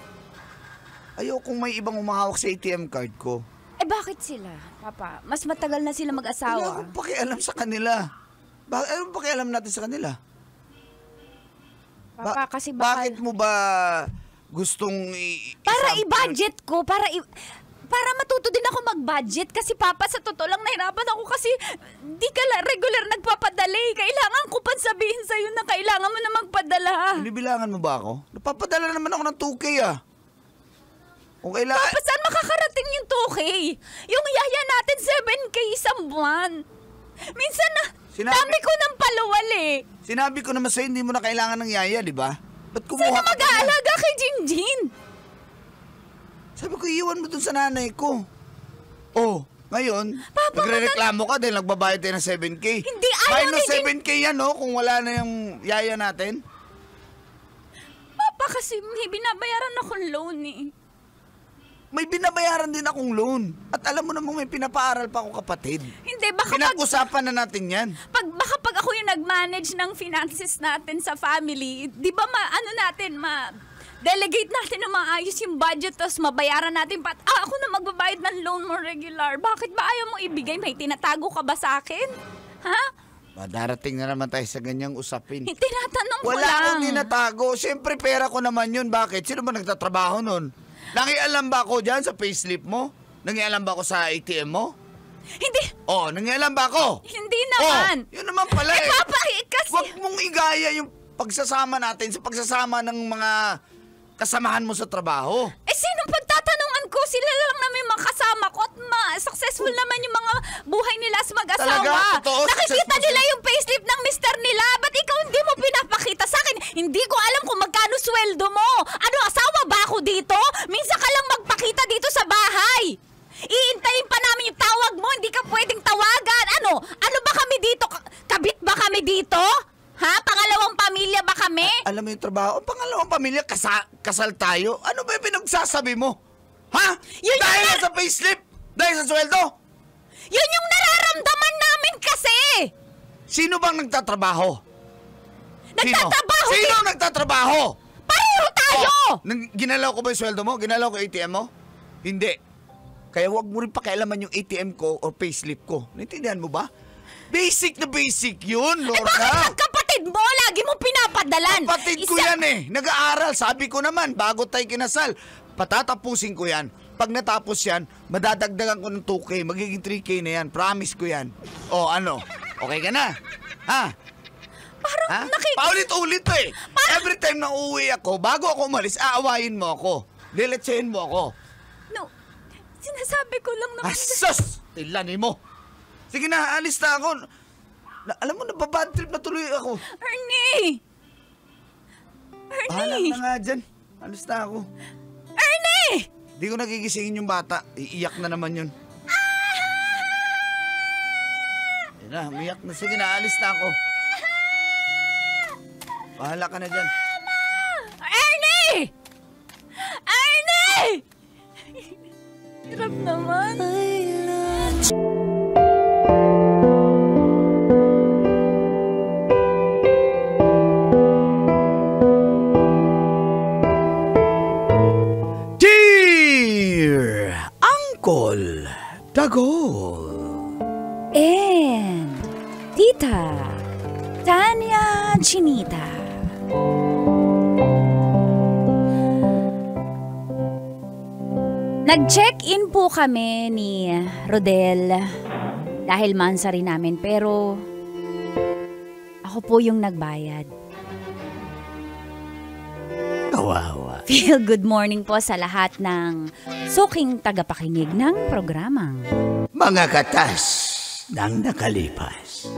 Ayokong may ibang umahawak sa ATM card ko. Eh bakit sila, Papa? Mas matagal na sila Wala mag-asawa. akong pakialam sa kanila. Anong pakialam natin sa kanila? Papa, kasi baka... Bakit mo ba gustong Para i-budget ko, para matuto din ako mag-budget. Kasi Papa, sa totoo lang nahirapan ako kasi di ka regular nagpapadala eh. Kailangan ko pa sabihin sa'yo na kailangan mo na magpadala. Binibilangan mo ba ako? Napapadala naman ako ng 2K ah. Kung kailangan... Papa, saan makakarating yung 2K? Yung yaya natin 7K isang buwan. Minsan na, dami ko ng paluwal eh. Sinabi ko naman sa'yo, hindi mo na kailangan ng yaya, di ba? Ba't kumuha Sino ka pa na? mag-aalaga kay Jinjin? Sabi ko, iwan mo dun sa nanay ko. Oh, ngayon, Papa, nagre-reklamo ka dahil nagbabayad tayo ng 7K. Hindi, ayaw Minus ni 7K yan, no? Kung wala na yung yaya natin. Papa, kasi may binabayaran akong loan eh. May binabayaran din akong loan. At alam mo namang may pinapaaral pa akong kapatid. Hindi, baka Pinag-usapan na natin yan. baka pag ako yung nag-manage ng finances natin sa family, di ba delegate natin na maayos yung budget tapos mabayaran natin ako na magbabayad ng loan mo regular. Bakit ba ayaw mo ibigay? May tinatago ka ba sa akin? Ha? Darating na naman tayo sa ganyang usapin. Tinatanong ko Wala lang. akong tinatago. Siyempre, pera ko naman yun. Bakit? Sino ba nagtatrabaho nun? Nangialam ba ako dyan sa payslip mo? Nangialam ba ako sa ATM mo? Hindi. Oh, nangialam ba ako? Hindi naman. Oh, yun naman pala eh. Papa, kasi... Huwag mong igaya yung pagsasama natin sa pagsasama ng mga kasamahan mo sa trabaho. Eh, sinong pagtatanungan ko? Sila lang naman yung makasama ko at successful naman yung mga buhay nila sa mag-asawa. Talaga? Totoo? Nakikita Successful nila yung payslip ng mister nila. Ba't ikaw hindi mo pinapakita sa akin? Hindi ko alam kung magkano sweldo mo. Ano, asawa ba ako dito? Minsan ka lang magpakita dito sa bahay. Iintayin pa namin yung tawag mo. Hindi ka pwedeng tawagan. Ano ba kami dito? Kabit ba kami dito? Ha? Pangalawang pamilya ba kami? Alam mo yung trabaho, pangalawang pamilya, kasal tayo. Ano ba yung pinagsasabi mo? Ha? Yun Dahil yung sa payslip? Dahil sa sweldo? Yun yung nararamdaman namin kasi! Sino bang nagtatrabaho? Nagtatrabaho Sino nagtatrabaho? Pareho tayo! Ginalaw ko ba yung sweldo mo? Ginalaw ko yung ATM mo? Hindi. Kaya wag mo rin pakialaman yung ATM ko o payslip ko. Naintindihan mo ba? Basic na basic yun, Lorna. Bakit magkapatid mo? Lagi mo pinapadalan. Kapatid ko yan eh. Nag-aaral. Sabi ko naman, bago tayo kinasal, patatapusin ko yan. Pag natapos yan, madadagdagan ko ng 2K. Magiging 3K na yan. Promise ko yan. O, ano? Okay ka na? Ha? Parang Paulit-ulit to eh. Every time na uuwi ako, bago ako umalis, aawayin mo ako. Diletsahin mo ako. No, sinasabi ko lang naman. Asos! Tilanin mo. Sige na, alis na ako. Alam mo, nababad trip na tuloy ako. Ernie! Bahala Ernie! na nga dyan. Alis na ako. Ernie! Di ko nagigisingin yung bata. Iiyak na naman yun. Yan na, umiyak na. Sige na, alis na ako. Bahala ka na dyan. Ernie! Ernie! Hirap naman. Dear Uncle Dagol. And Tita Tanya Chinita. Nag-check-in po kami ni Rodel dahil mansari namin pero Ako po yung nagbayad. Kawawa. Feel good morning po sa lahat ng suking tagapakinig ng programang Mga katas ng nakalipas.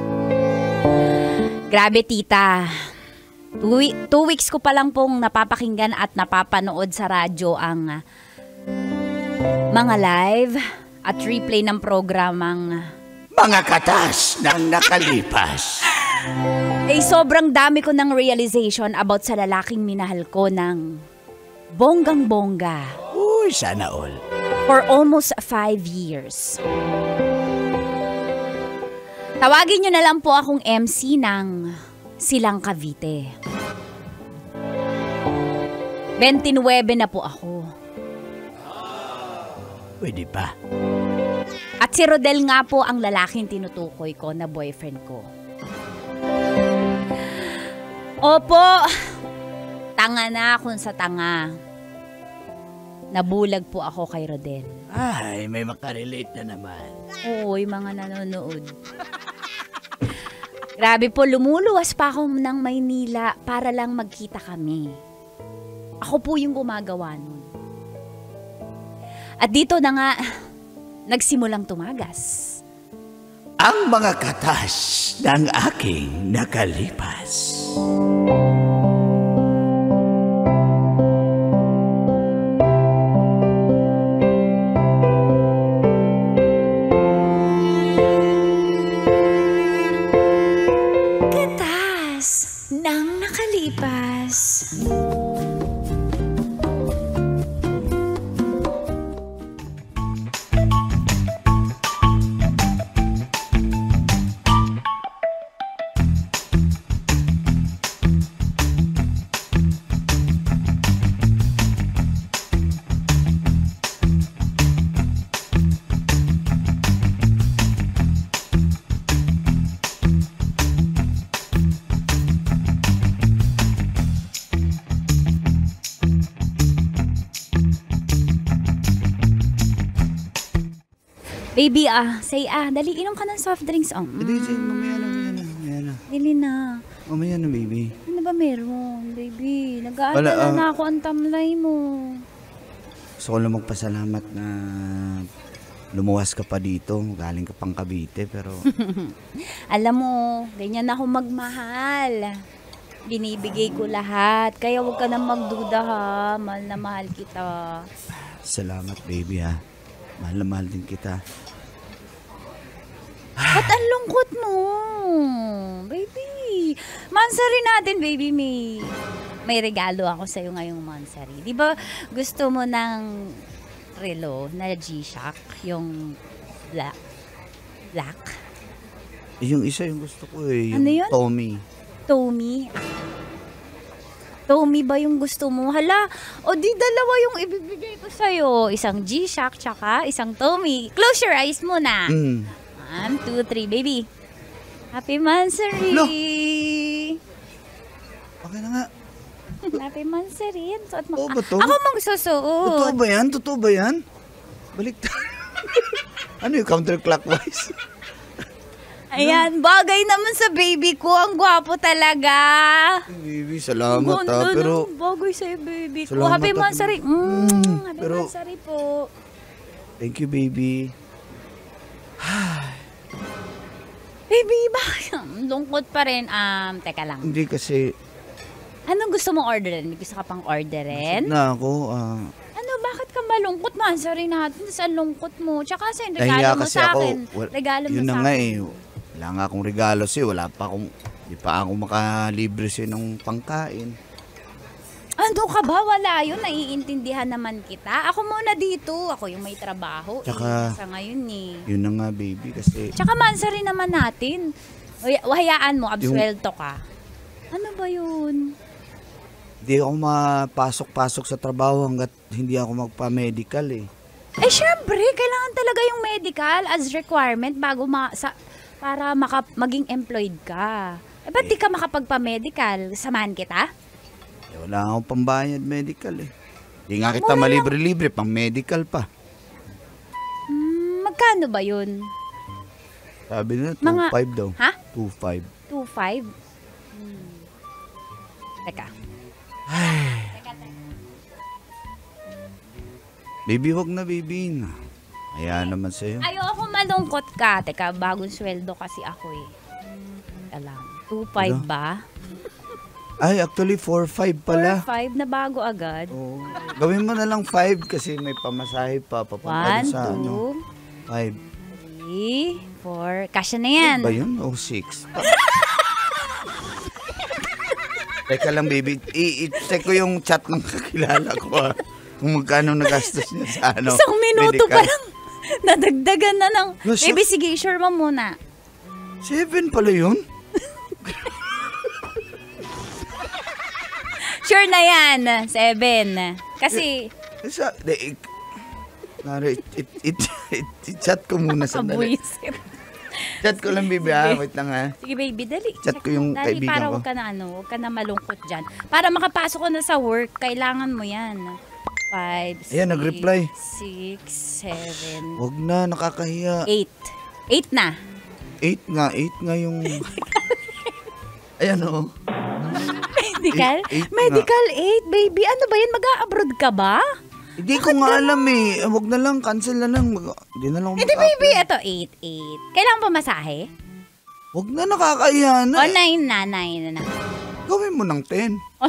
Grabe, tita. 2 weeks ko pa lang pong napapakinggan at napapanood sa radyo ang mga live at replay ng programang Mga katas ng nakalipas. sobrang dami ko ng realization about sa lalaking minahal ko ng bonggang-bongga Uy, sana all. for almost 5 years. Tawagin nyo na lang po akong MC ng Silang Cavite. 29 na po ako. Pwede pa. At si Rodel nga po ang lalaking tinutukoy ko na boyfriend ko. Opo, tanga na kung sa tanga. Nabulag po ako kay Rodel. Ay, may makarelate na naman. Oo, yung mga nanonood. Grabe po, lumuluwas pa ako ng Maynila para lang magkita kami. Ako po yung gumagawa nun. At dito na nga, nagsimulang tumagas. Ang mga katas ng aking nakalipas. Katas ng nakalipas. Baby, say dali, inom ka ng soft drinks. Hindi, mamaya na. Dili na. Mamaya na, baby. Ano ba meron, baby? Wala, Nag-aalala na ako ang tamlay mo. Gusto ko lang magpasalamat na lumuwas ka pa dito. Galing ka pang Cavite, pero Alam mo, ganyan ako magmahal. Binibigay ko lahat. Kaya huwag ka na magduda ha. Mahal na mahal kita. salamat, baby, ha. Mahal na mahal din kita. Ba't ang lungkot mo? Baby, mansari natin, baby. May regalo ako sa'yo ngayong mansari. Di ba gusto mo ng relo na G-Shock? Yung black? Yung isa yung gusto ko eh. Yung Ano yun? Tommy ba yung gusto mo? Hala, o di dalawa yung ibibigay ko sa'yo. Isang G-Shock, tsaka isang Tommy. Close your eyes muna. 1, 2, 3, baby. Happy Mansari! No. Okay na nga. Happy Mansari. Suot mo. Oo ba to? Ako magsusuot. Totoo ba yan? Totoo ba yan? Balik ano yung counterclockwise? Ayan, bagay naman sa baby ko. Ang gwapo talaga. Baby, salamat Ganda pero ng bagay sa'yo, baby ko. Salamat, Happy ah. Mansari. Happy pero- Mansari po. thank you, baby. Baby, bakit? Lungkot pa rin. Teka lang. Hindi kasi Anong gusto mong orderin? May gusto ka pang orderin? na ako, Ano, bakit ka malungkot? Mansari natin sa lungkot mo. Tsaka sa nahiya regalo mo kasi sa ako. akin. Regalo mo Yun na sa nga akin. eh. Wala nga akong regalo sa'yo. Di pa ako makalibre sa'yo ng pangkain. Ano ka ba? Wala yun. Naiintindihan naman kita. Ako muna dito. Ako yung may trabaho. Tsaka- Sa ngayon eh. Yun na nga, baby, kasi Tsaka mansari naman natin. Hayaan mo, absuelto ka. Ano ba yun? di ako mapasok-pasok sa trabaho hanggat hindi ako magpa-medical eh. Eh, syempre, kailangan talaga yung medical as requirement bago para maging employed ka. Eh, ba't di ka makapagpa-medical? Samahan kita? Eh, wala akong pambayad medical eh. Di nga kita malibre-libre, pang medical pa. Magkano ba yun? Sabi nila, Mga- 2.5 daw. Ha? 2.5. 2.5? Teka. Baby, wag na, baby. Kaya naman sa'yo. Ayoko malungkot ka. Teka, bagong sweldo kasi ako eh. Alam, 2.5 Ano? ba? Ay, actually, 4-5 pala. 4.5 na bago agad. Oo. Gawin mo na lang 5 kasi may pamasahe pa. Papunta 1, sa 2, 5. 3, 4. Kasya na yan. Ba yun? O 6. Teka lang, baby. I-check ko yung chat ng kakilala ko. Kung magkano nagastos niya sa ano. Isang minuto medical. pa lang. Nadagdagan na ng... Yes, Baby, sige, sure mo muna. 7 pala yun? Sure na yan. 7. Kasi... Isa, i-chat ko muna sandali. Kabuisit. Chat ko lang, baby, ha? Wait lang, ha? Sige, baby, dali. Chat ko yung Dali, kaibigan para ko. huwag ka na huwag ka na malungkot dyan. Para makapasok ko na sa work, kailangan mo yan. 5, 6, Ayan, nag-reply. 6, 7, Huwag na, nakakahiya. 8. 8 na. 8 nga yung... Ayan, oh. Medical? Eight nga. Medical 8, baby. Ano ba yan? Mag-a-abroad ka ba? Hindi ko nga alam eh. Huwag na lang, cancel na lang. Hindi na lang Hindi, baby. Ito, 8. Kailangan pa masahe? Huwag na, nakakahiya na. O, 9 na, 9 na. Gawin mo ng 10. O,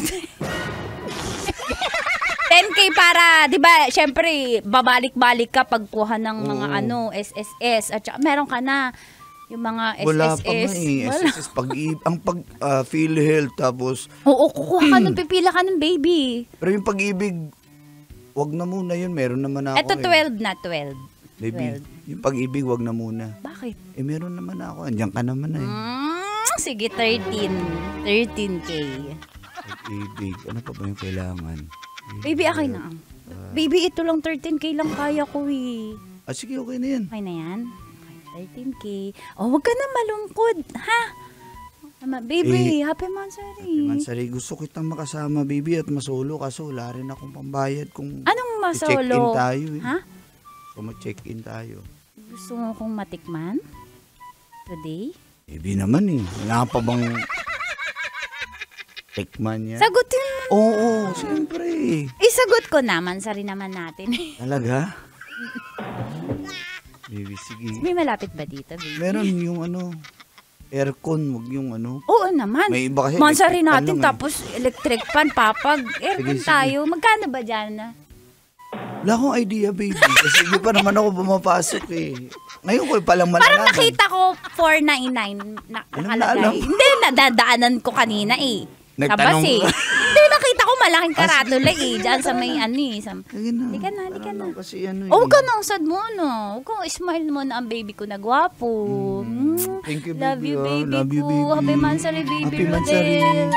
10K para, di ba, syempre, babalik-balik ka pagkuha ng mga SSS. At saka, meron ka na yung mga SSS. Wala pa nga eh. Wala. SSS, ang PhilHealth, tapos, Oo, kukuha ka nun, pipila ka nun, baby. pero yung pag-ibig, wag na muna yun. Meron naman ako Ito, 12 na, 12. Baby, yung pag-ibig, wag na muna. Bakit? Eh, meron naman ako. Andiyan ka naman eh. Sige, 13. 13K. Pag-ibig. Ano pa ba yung kailangan? Baby, okay na. Baby, ito lang 13K lang kaya ko eh. Ah, sige, okay na yan. Okay na yan? Okay, 13K. Oh, wag ka na malungkod, ha? Baby, happy Mansari. Mansari, gusto kitang makasama, baby, at masolo kaso wala rin akong pambayad kung Anong masolo? check-in tayo eh. Ha? Kung mag-check-in tayo. Gusto mo kong matikman? Today? Baby naman eh. Wala pa bang tikman niya? Sagutin mo. Oo, siyempre. Isagot ko naman, sari naman natin. Talaga? Baby, sige. May malapit ba dito, baby? Meron yung ano, aircon, wag yung ano. Oo naman. May iba kasi Mansari electric fan natin, lang eh. tapos electric fan, papag. Aircon Sige, sige. tayo. Magkano ba dyan? Wala akong idea, baby. Kasi di pa naman ako pumapasok eh. Ngayon ko palang Parang malalaman. nakita ko 499 na Alam na alam. nakalagay. Hindi, nadadaanan ko kanina eh. Sa Nagtanong bus eh. ka. Hindi, nakita ko malaking karatula eh. Diyan sa may ano eh. Sige na. Di ka na, di ka Parang na. lang kasi ano eh. Oh, huwag ka nang sad mo, no? Huwag kang smile mo na ang baby ko na gwapo. Thank you, Love baby, you, ah. baby Love you, ko. baby. Happy Mansari, baby Happy Mansari. Rodel.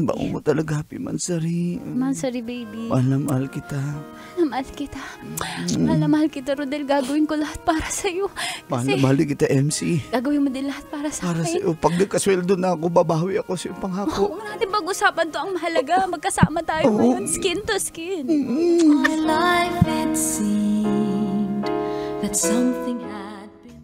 Bako mo talaga, Happy Mansari. Mansari, baby. Mahal na mahal kita. Mahal kita. Mahal na mahal kita, Rodel. Gagawin ko lahat para sa'yo. Mahal na Kasi mahal kita, MC. gagawin mo din lahat para sa Para akin. sa'yo. Pag nagkasweldo na ako, babawi ako sa iyong pangako. Huwag natin pag-usapan to ang mahalaga. Magkasama tayo ngayon. Skin to skin. My life it seemed that something had been.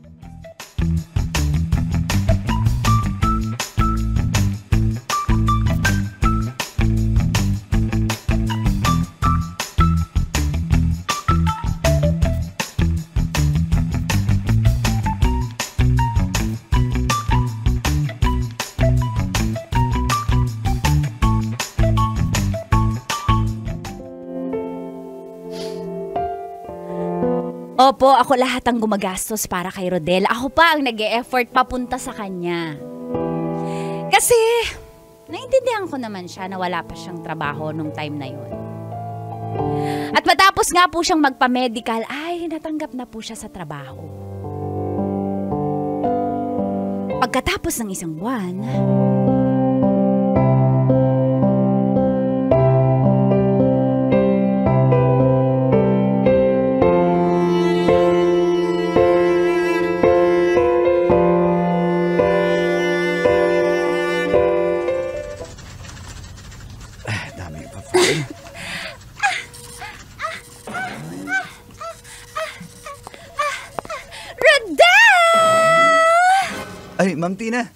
Opo, ako lahat ang gumagastos para kay Rodel. Ako pa ang nag-e-effort papunta sa kanya. Kasi, naintindihan ko naman siya na wala pa siyang trabaho nung time na yun. At matapos nga po siyang magpa-medical, ay natanggap na po siya sa trabaho. Pagkatapos ng isang buwan, Dami pa file. Ma'am Tina.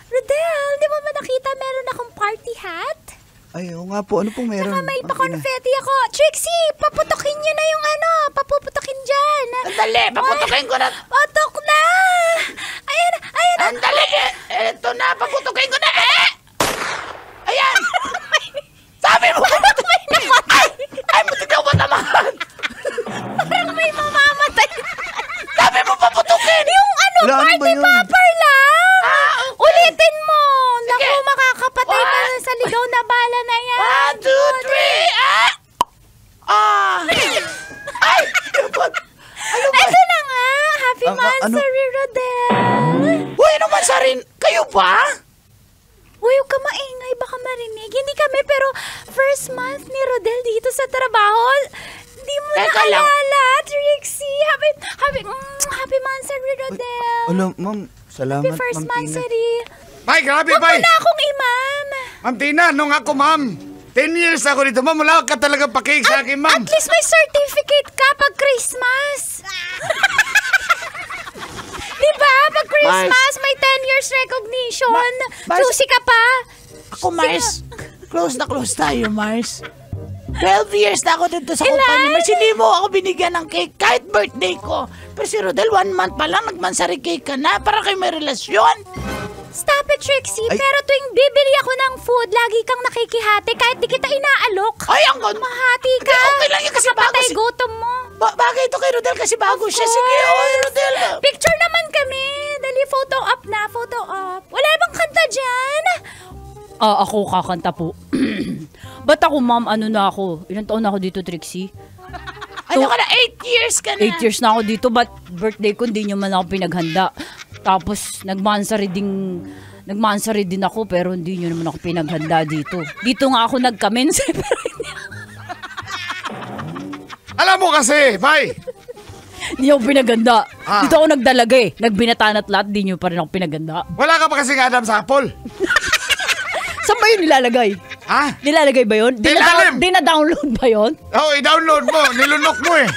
Rodel, di mo ba nakita meron akong party hat? Ay, oo nga po. Ano pong meron? Saka may Ma'am Tina? pa-confetti ako. Trixie, paputokin niyo na yung papuputokin dyan. Sandali, paputukin ko na. Patok na! Ayan. Sandali, eto na, paputukin ko na. Ayan. Sabi mo, paputukin na. Ay, buti daw ba naman? Parang may mamamatay. Sabi mo, paputukin. Yung Wala, ano ba party yun? popper lang. Okay. Ulitin mo. Naku, Sige. makakapatay ka na sa ligaw na bala na yan. 1, 2, 3, Ay, dapat. Ito na nga. Happy ano? Mansari, Rodel. Uy, ano man sa rin? Kayo ba? Uy, huwag ka maingay. Baka marinig. Hindi kami, pero first month ni Rodel dito sa trabaho. Hindi mo Teka lang. naalala, Trixie. Happy Mansari, Rodel. Ano, ma'am, salamat, Happy first Ma'am Tina. Mansari. Bay, grabe, Huwag mo bay. na akong imam. Ma'am Tina, nung ako, ma'am. 10 years ako dito, ma'am. Wala ka talaga pakiig sa akin, ma'am. At least may certificate ka pag Christmas. Diba? Pag Christmas, may 10 years recognition. Mars- Susi ka pa. Ako, Mars. Close na close tayo, Mars. 12 years na ako dito sa kumpanya. Mars, hindi mo ako binigyan ng cake kahit birthday ko. Pero si Rodel, 1 month pa lang, nagmansari cake ka na. Para kayo may relasyon. Stop it, Trixie. Ay. Pero tuwing bibili ako ng food, lagi kang nakikihati kahit di kita inaalok. Ay, ang ganda. Mahati ka. Hindi, okay lang yun kasi bago Kapatay si- gutom mo. Bagay ito kay Rodel kasi bago siya. Sige, oy, Rodel. Picture naman kami. Dali, photo op na. Photo op. Wala bang kanta dyan? Ako kakanta po. Ba't ako, ma'am, ano na ako? Ilang taon na ako dito, Trixie? Ano ka na? 8 years ka na. 8 years na ako dito, but birthday ko, hindi nyo man ako pinaghanda. Tapos, nagmansari din ako, pero hindi nyo naman ako pinaghanda dito. Dito nga ako nagkamense, pero Alam mo kasi, bay. hindi ako pinaghanda. Ah. Dito ako nagdalaga eh. Nagbinatan at lahat, hindi nyo pa rin ako pinaghanda. Wala ka pa kasi Adam sa Apple. Saan ba yun nilalagay? Ha? Nilalagay ba yun? Ilalim. Dina-download ba yun? Oo, i-download mo. Nilunok mo eh.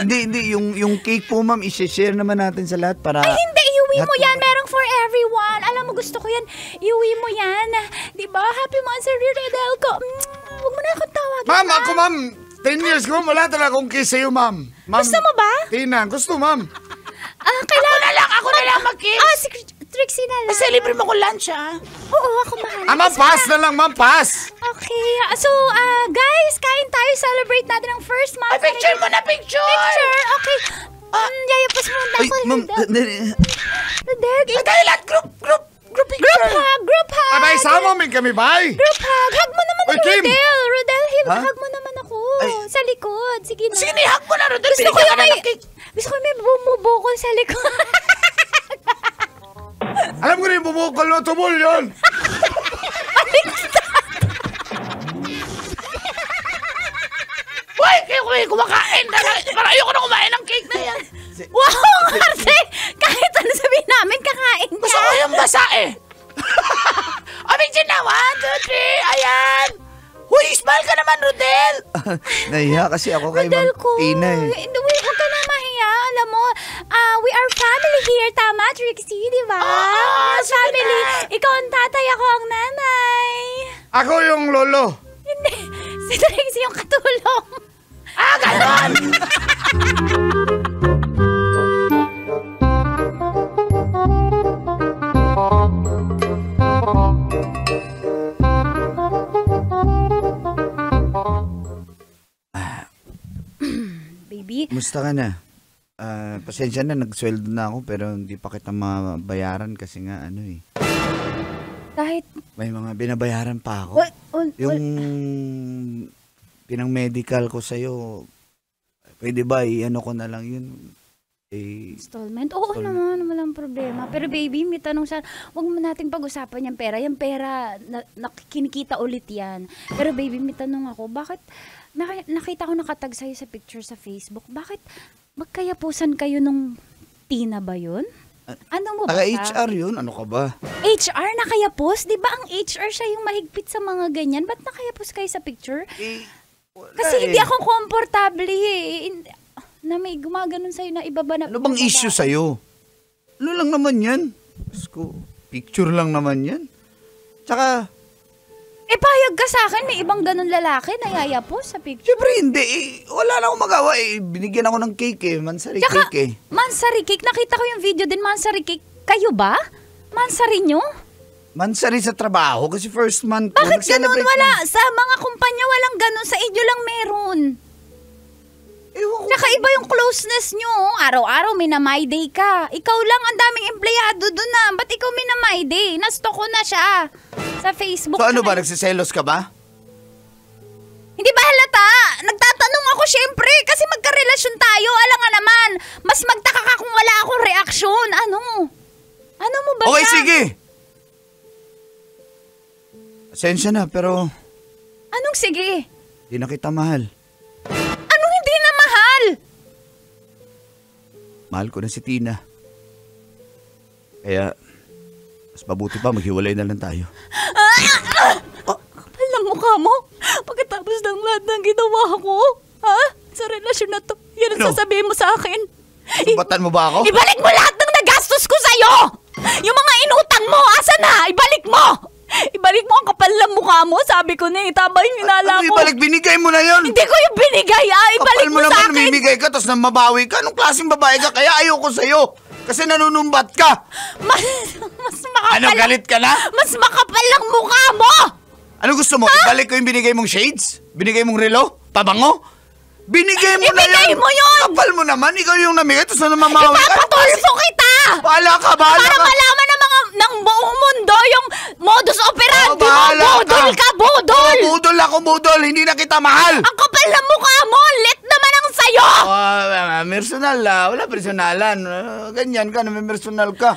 Hindi. Yung cake po, ma'am, isi-share naman natin sa lahat para... Ay, hindi. Iuwi mo Lahat yan. po- Merong for everyone. Alam mo, gusto ko yan. Iuwi mo yan. Diba? Happy Mansari, Rodel ko. Huwag mo na akong tawagin. Ma'am, ha? ako, ma'am. 10 years ko, wala talaga akong kiss sa'yo, ma'am. Gusto mo ba? Tina, gusto, ma'am. Kailangan... Ako na lang mag-kiss. Si Trixie na lang. Kasi libre mo ko lunch, ha? Oo, ako mahal. Ma'am, pass na lang, ma'am, pass. Okay. So, guys, kain tayo. Celebrate natin ang first month. Ay, picture mo na, picture. Picture. Okay. Yayapos mo na Ay, ako. ma'am, Rodel, Tayo lahat, group picture. Group hug. Abay, sama mo kami, bay. Group hug. Hug mo naman Uy, ako, Kim. Rodel. Ha? Hug mo naman ako. Ay. Sa likod. Sige na. Sige, nihag mo na, Rodel. Gusto ko Binigyan yung ka na may... ng cake. Gusto ko may bumubukol sa likod. Alam ko na yung bumukol no, tumol yun. Uy, kayo kumakain. Para ayoko na kumain ng cake na yan. Wow, arte! Kahit ano sabihin namin, kakain ka. Gusto ko yung basa eh. O, picture na. 1, 2, 3. Ayan. Huy, smile ka naman, Rodel. Nahiya kasi ako kay Rodel Ma'am ko. Tina eh. Huwag ka na mahiya. Alam mo, we are family here. Tama, Trixie, di ba? Ah, We're family. sige na. Ikaw ang tatay, ako ang nanay. Ako yung lolo. Hindi. Si Trixie yung katulong. Ganon. Baby, Musta ka na? Pasensya na, nagsweldo na ako pero hindi pa kita mabayaran kasi nga ano eh. kahit... May mga binabayaran pa ako. Yung pinang-medical ko sa'yo, pwede ba i-ano ko na lang yun? Installment? Oo Installment. naman, walang problema. Pero baby, may tanong sa... Huwag mo nating pag-usapan yung pera. Yung pera, kinikita ulit yan. Pero baby, may tanong ako, bakit... Nakita ko nakatag sa'yo sa picture sa Facebook. Bakit magkayapusan kayo nung Tina ba yun? Ano mo ba? HR yun? Ano ka ba? HR nakayapos? Di ba ang HR siya yung mahigpit sa mga ganyan? Ba't nakayapos kayo sa picture? Kasi hindi ako komportable eh. Na may gumaganon sa'yo na ibaba na... Ano bang issue sa'yo? Ano lang naman yan? Picture lang naman yan. Tsaka, Payag ka sa akin, may ibang ganun lalaki na yayapos sa picture. syempre hindi. Wala na akong magawa. Binigyan ako ng cake Mansari Tsaka, cake Mansari cake, nakita ko yung video din, Mansari cake. Kayo ba? Mansari nyo? Mansari sa trabaho kasi first month ko. Bakit ganun? Nag-celebrate Wala. na. Sa mga kumpanya, walang ganun. Sa inyo lang meron. Ewan ko. Tsaka iba yung closeness nyo. Araw-araw may na my day ka. Ikaw lang ang daming empleyado doon na. Ba't ikaw may na my day? Nasto ko na siya. Sa Facebook. So ano ba? Tsaka- Nagsiselos ka ba? Hindi ba halata? Nagtatanong ako syempre kasi magkarelasyon tayo. Alam nga naman, mas magtaka ka kung wala akong reaksyon. Ano? Ano mo ba Okay, yan? sige. Asensya na, pero Anong sige? di na kita mahal. Anong hindi na mahal? Mahal ko na si Tina. Kaya, mas mabuti pa maghiwalay na lang tayo. Kapal ng mukha mo. Pagkatapos ng lahat ng ginawa ko, ha? Sa relasyon na to, yan ang Ano? sasabihin mo sa akin. Sumbatan mo ba ako? Ibalik mo lahat ng nagastos ko sa'yo! Yung mga inutang mo, asa na? Ibalik mo! Ibalik mo ang kapal ng mukha mo. Sabi ko na tama yung hinala Ano ko. ibalik? Binigay mo na yon. Hindi ko yung binigay, ibalik Kapal mo mo sa naman, akin. namimigay ka, tapos mabawi ka. Anong klaseng babae ka? Kaya ayoko sa'yo. Kasi nanunumbat ka. Mas makapal. Ano, galit ka na? Mas makapal ang mukha mo! Ano gusto mo? Ibalik ko yung binigay mong shades? Binigay mong relo? Pabango? Binigay mo na Ibigay yun! mo yun! Kapal mo naman, ikaw yung namigay, tapos na mamawi ka. Ipapatulso kita! Bahala ka, bahala Para ka! malaman ng buong mundo yung modus operandi mo. Bahala Budol ka, budol! Budol ako, budol! Hindi na kita mahal! Ang kapal ng mukha mo! Lit naman ang sayo! Personal, wala personalan. Ganyan ka, may personal ka.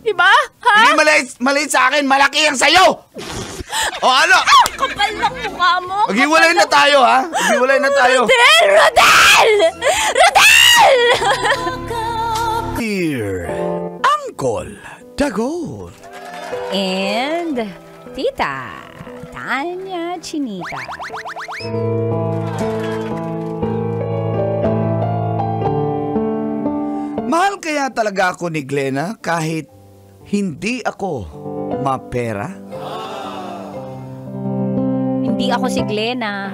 Diba? Ha? Hindi maliit sa akin, malaki ang sayo! O ano? Kapal ng mukha mo! Maghiwalay na tayo, ha? Maghiwalay na tayo. Rodel! Rodel! Dear Uncle Dagon. And Tita Tanya Chinita. Mahal kaya talaga ako ni Glenna kahit hindi ako mapera? Hindi ako si Glenna.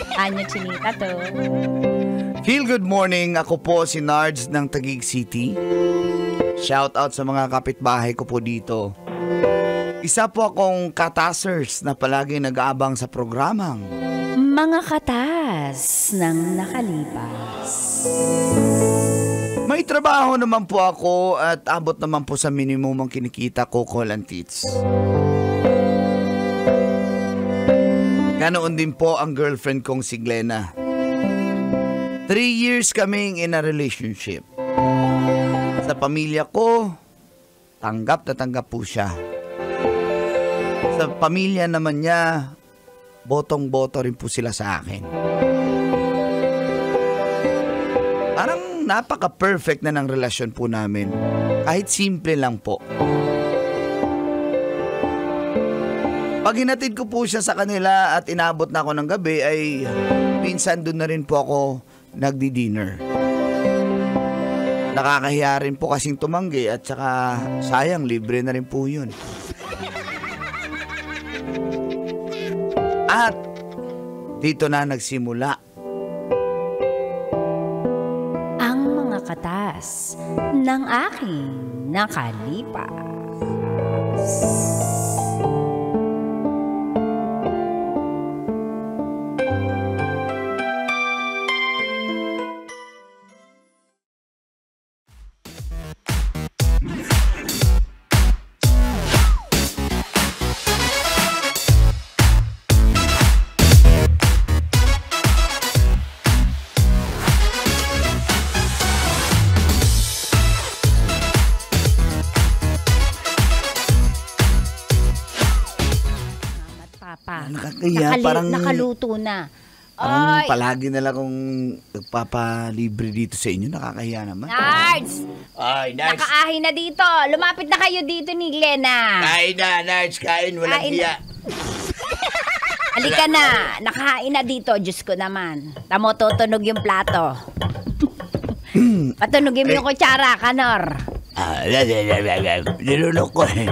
Tanya Chinita to. Feel good morning, ako po si Nards ng Taguig City. Shout out sa mga kapitbahay ko po dito. Isa po akong katasers na palagi nag-aabang sa programang Mga katas ng nakalipas. may trabaho naman po ako at abot naman po sa minimum ang kinikita ko, Kolantits. Ganoon din po ang girlfriend kong si Glenna. 3 years kaming in a relationship. Sa pamilya ko, tanggap na tanggap po siya. Sa pamilya naman niya, botong-boto rin po sila sa akin. Parang napaka-perfect na ng relasyon po namin. Kahit simple lang po. Pag hinatid ko po siya sa kanila at inabot na ako ng gabi ay minsan doon na rin po ako nagdi-dinner. Nakakahiya rin po kasing tumanggi at saka sayang libre na rin po yun. At dito na nagsimula Ang mga katas ng aking nakalipas. Papa. Nakakahiya, parang- Nakaluto na. Parang Ay, palagi na lang akong nagpapalibre dito sa inyo. Nakakahiya naman. Nards! Ay, Nards. Nakaahin na dito. Lumapit na kayo dito ni Glenna. Kain na, Nards. Kain. Walang Kain hiya. Halika na. Nakahain na dito. Diyos ko naman. Tamo, tutunog yung plato. Patunogin mo yung kutsara, Kanor. Nilunok ko eh.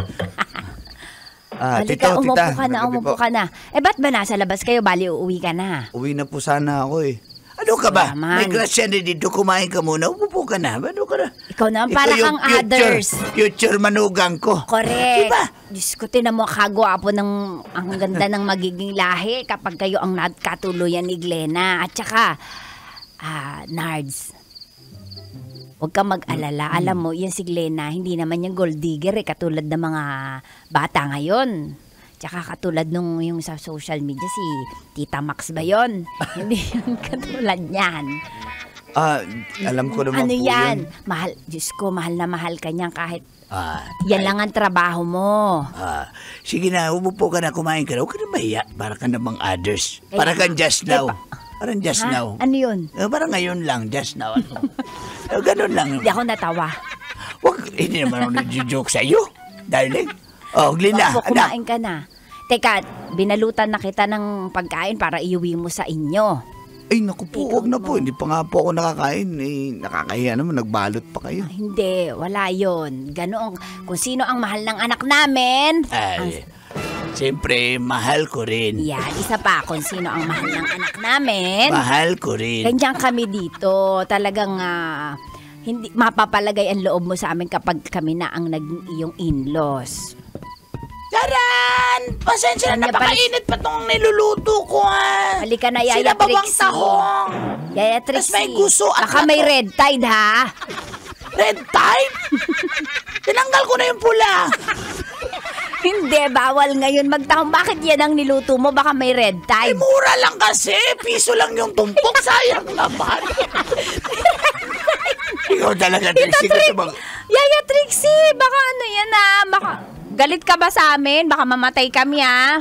Halika, Tito, umupo tita. ka na, magabi umupo po. ka na. Ba't ba nasa labas kayo? Bali, uuwi ka na. Uwi na po sana ako eh. Ano ka ba? Naman. May grasya na dito, kumain ka muna. Umupo ka na. Ano ka na? Ikaw naman, para yung kang others. Future manugang ko. Correct. Diba? Diyos ko, tinan mo kagwapo ng ang ganda ng magiging lahi kapag kayo ang nagkatuluyan ni Glenna. At saka, Nards, huwag kang mag-alala. Alam mo, yan si Glenna, hindi naman yung gold digger katulad ng mga bata ngayon. Tsaka katulad nung yung sa social media, si Tita Max ba yun? Hindi yun katulad niyan. Alam ko naman Ano po yan? yun. Mahal, Diyos ko, mahal na mahal ka niyan kahit Ah, yan lang ang trabaho mo. sige na, umupo ka na, kumain ka na. Huwag ka na mahiya. Para ka namang others. Para kang just now. Parang just Ha? now. Ano yun? Parang ngayon lang, just now. Ganun lang. Hindi ako natawa. Hindi naman ako nag-joke sa'yo, darling. Oh, Glenda, Opo, kumain ka na. Teka, binalutan na kita ng pagkain para iuwi mo sa inyo. Ay, naku po, huwag na po. Hindi pa nga po ako nakakain. Eh, nakakahiya naman, nagbalot pa kayo. Hindi, wala yon. Ganoon. Kung sino ang mahal ng anak namin. Siyempre, mahal ko rin. Yan, isa pa. Kung sino ang mahal ng anak namin. Mahal ko rin. Ganyan kami dito. Talagang hindi mapapalagay ang loob mo sa amin kapag kami na ang naging iyong in-laws. Charan! Pasensya na, Kanya pa rin- napakainit pa tong niluluto ko Halika na, Yaya Sila babang Trixie. tahong. Yaya Tas Trixie. may guso at Baka may red tide, ha? Red tide? Tinanggal ko na yung pula. Hindi, bawal ngayon magtahong. Bakit yan ang niluto mo? Baka may red Ay, tide. mura lang kasi. Piso lang yung tumpok. Sayang naman. Ikaw talaga, Trixie. Kasi Yaya Trixie, baka ano yan, ha? Baka galit ka ba sa amin? Baka mamatay kami, ha?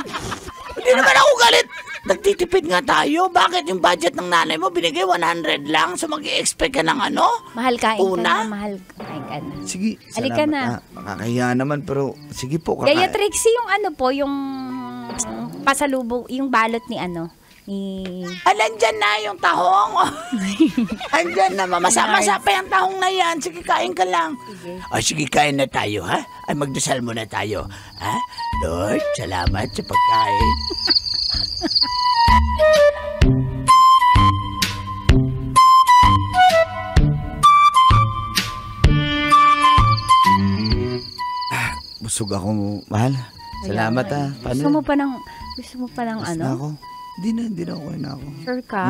Hindi naman ako galit. Nagtitipid nga tayo. Bakit yung budget ng nanay mo binigay 100 lang? So mag-i-expect ka ng ano? Mahal kain ka Una? na, mahal kain ka na. Sige, Halika salamat. na. Nakakahiya naman, pero sige po. Yaya Trixie, yung ano po, yung pasalubong, yung balot ni ano, ni... Nandyan na yung tahong. Andyan na, mamasa-masa pa yung tahong na yan. Sige, kain ka lang. Sige, kain na tayo, ha? Ay, magdasal muna tayo. Ha? Lord, salamat sa pagkain. Busog ako, mahal. Salamat ha. Paano? Gusto mo pa ng Gusto ano? na ako. Hindi na ako na ako. Sure ka?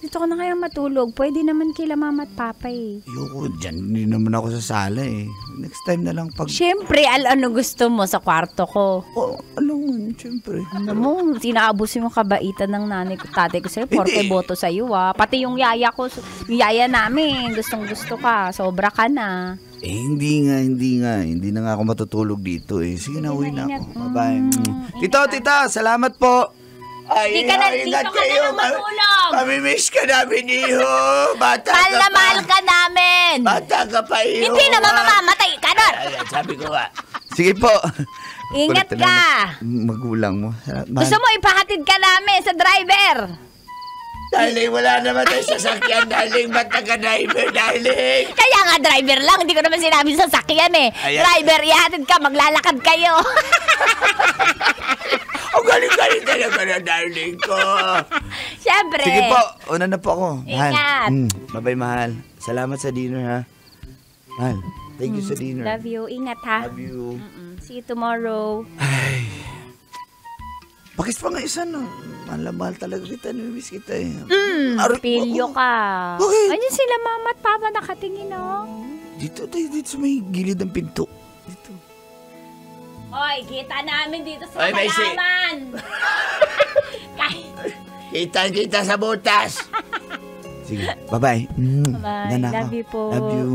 Dito ko na kaya matulog. Pwede naman kila mama at papa eh. Ayoko dyan. Hindi naman ako sa sala eh. Next time na lang pag... Siyempre, ano gusto mo sa kwarto ko? Oh, alam mo, siyempre. Ano mo, sinaabuso yung kabaitan ng nanay ko, tatay ko sa'yo. Porke Hindi. boto sa'yo Pati yung yaya ko, yung yaya namin, gustong gusto ka. Sobra ka na. Hindi nga. Hindi na nga ako matutulog dito eh. Sige na, uwi na ingat. ako. Bye-bye. Tito, tita, salamat po. Ay, Dito ka na ingat lang kayo. matulog. Mamimiss ka namin, iho. Bata Mahal ka na pa. mahal ka namin. Bata ka pa, iho. Hindi na mamamatay ka nun. Ay, sabi ko nga. Sige po. Ingat Kulit na ka. naman. Magulang mo. Mahal. Gusto mo ipahatid ka namin sa driver. Darling, wala naman tayo sasakyan, darling. Ba't naka-driver, darling? Kaya nga driver lang, hindi ko naman sinabi sa sakyan eh. Ayan. Driver, ihatid ka, maglalakad kayo. Ang galing-galing talaga na, darling ko. Siyempre. Sige po. Una na po ako. Mahal. Ingat. Bye-bye, mahal. Salamat sa dinner, ha? Mahal. Thank you sa dinner. Love you. Ingat ha. Love you. See you tomorrow. Ay. Bakit pa nga isa, no? Mahal na mahal talaga kita. Namimiss kita, eh. Pilyo ka. Bakit? Ayun sila mama at papa nakatingin oh. Dito sa may gilid ng pinto. Dito. Hoy, kita namin dito sa Hoy, Maisy. halaman. Kita sa butas. Sige, bye-bye. Bye. Yan ako. Love you po. Love you.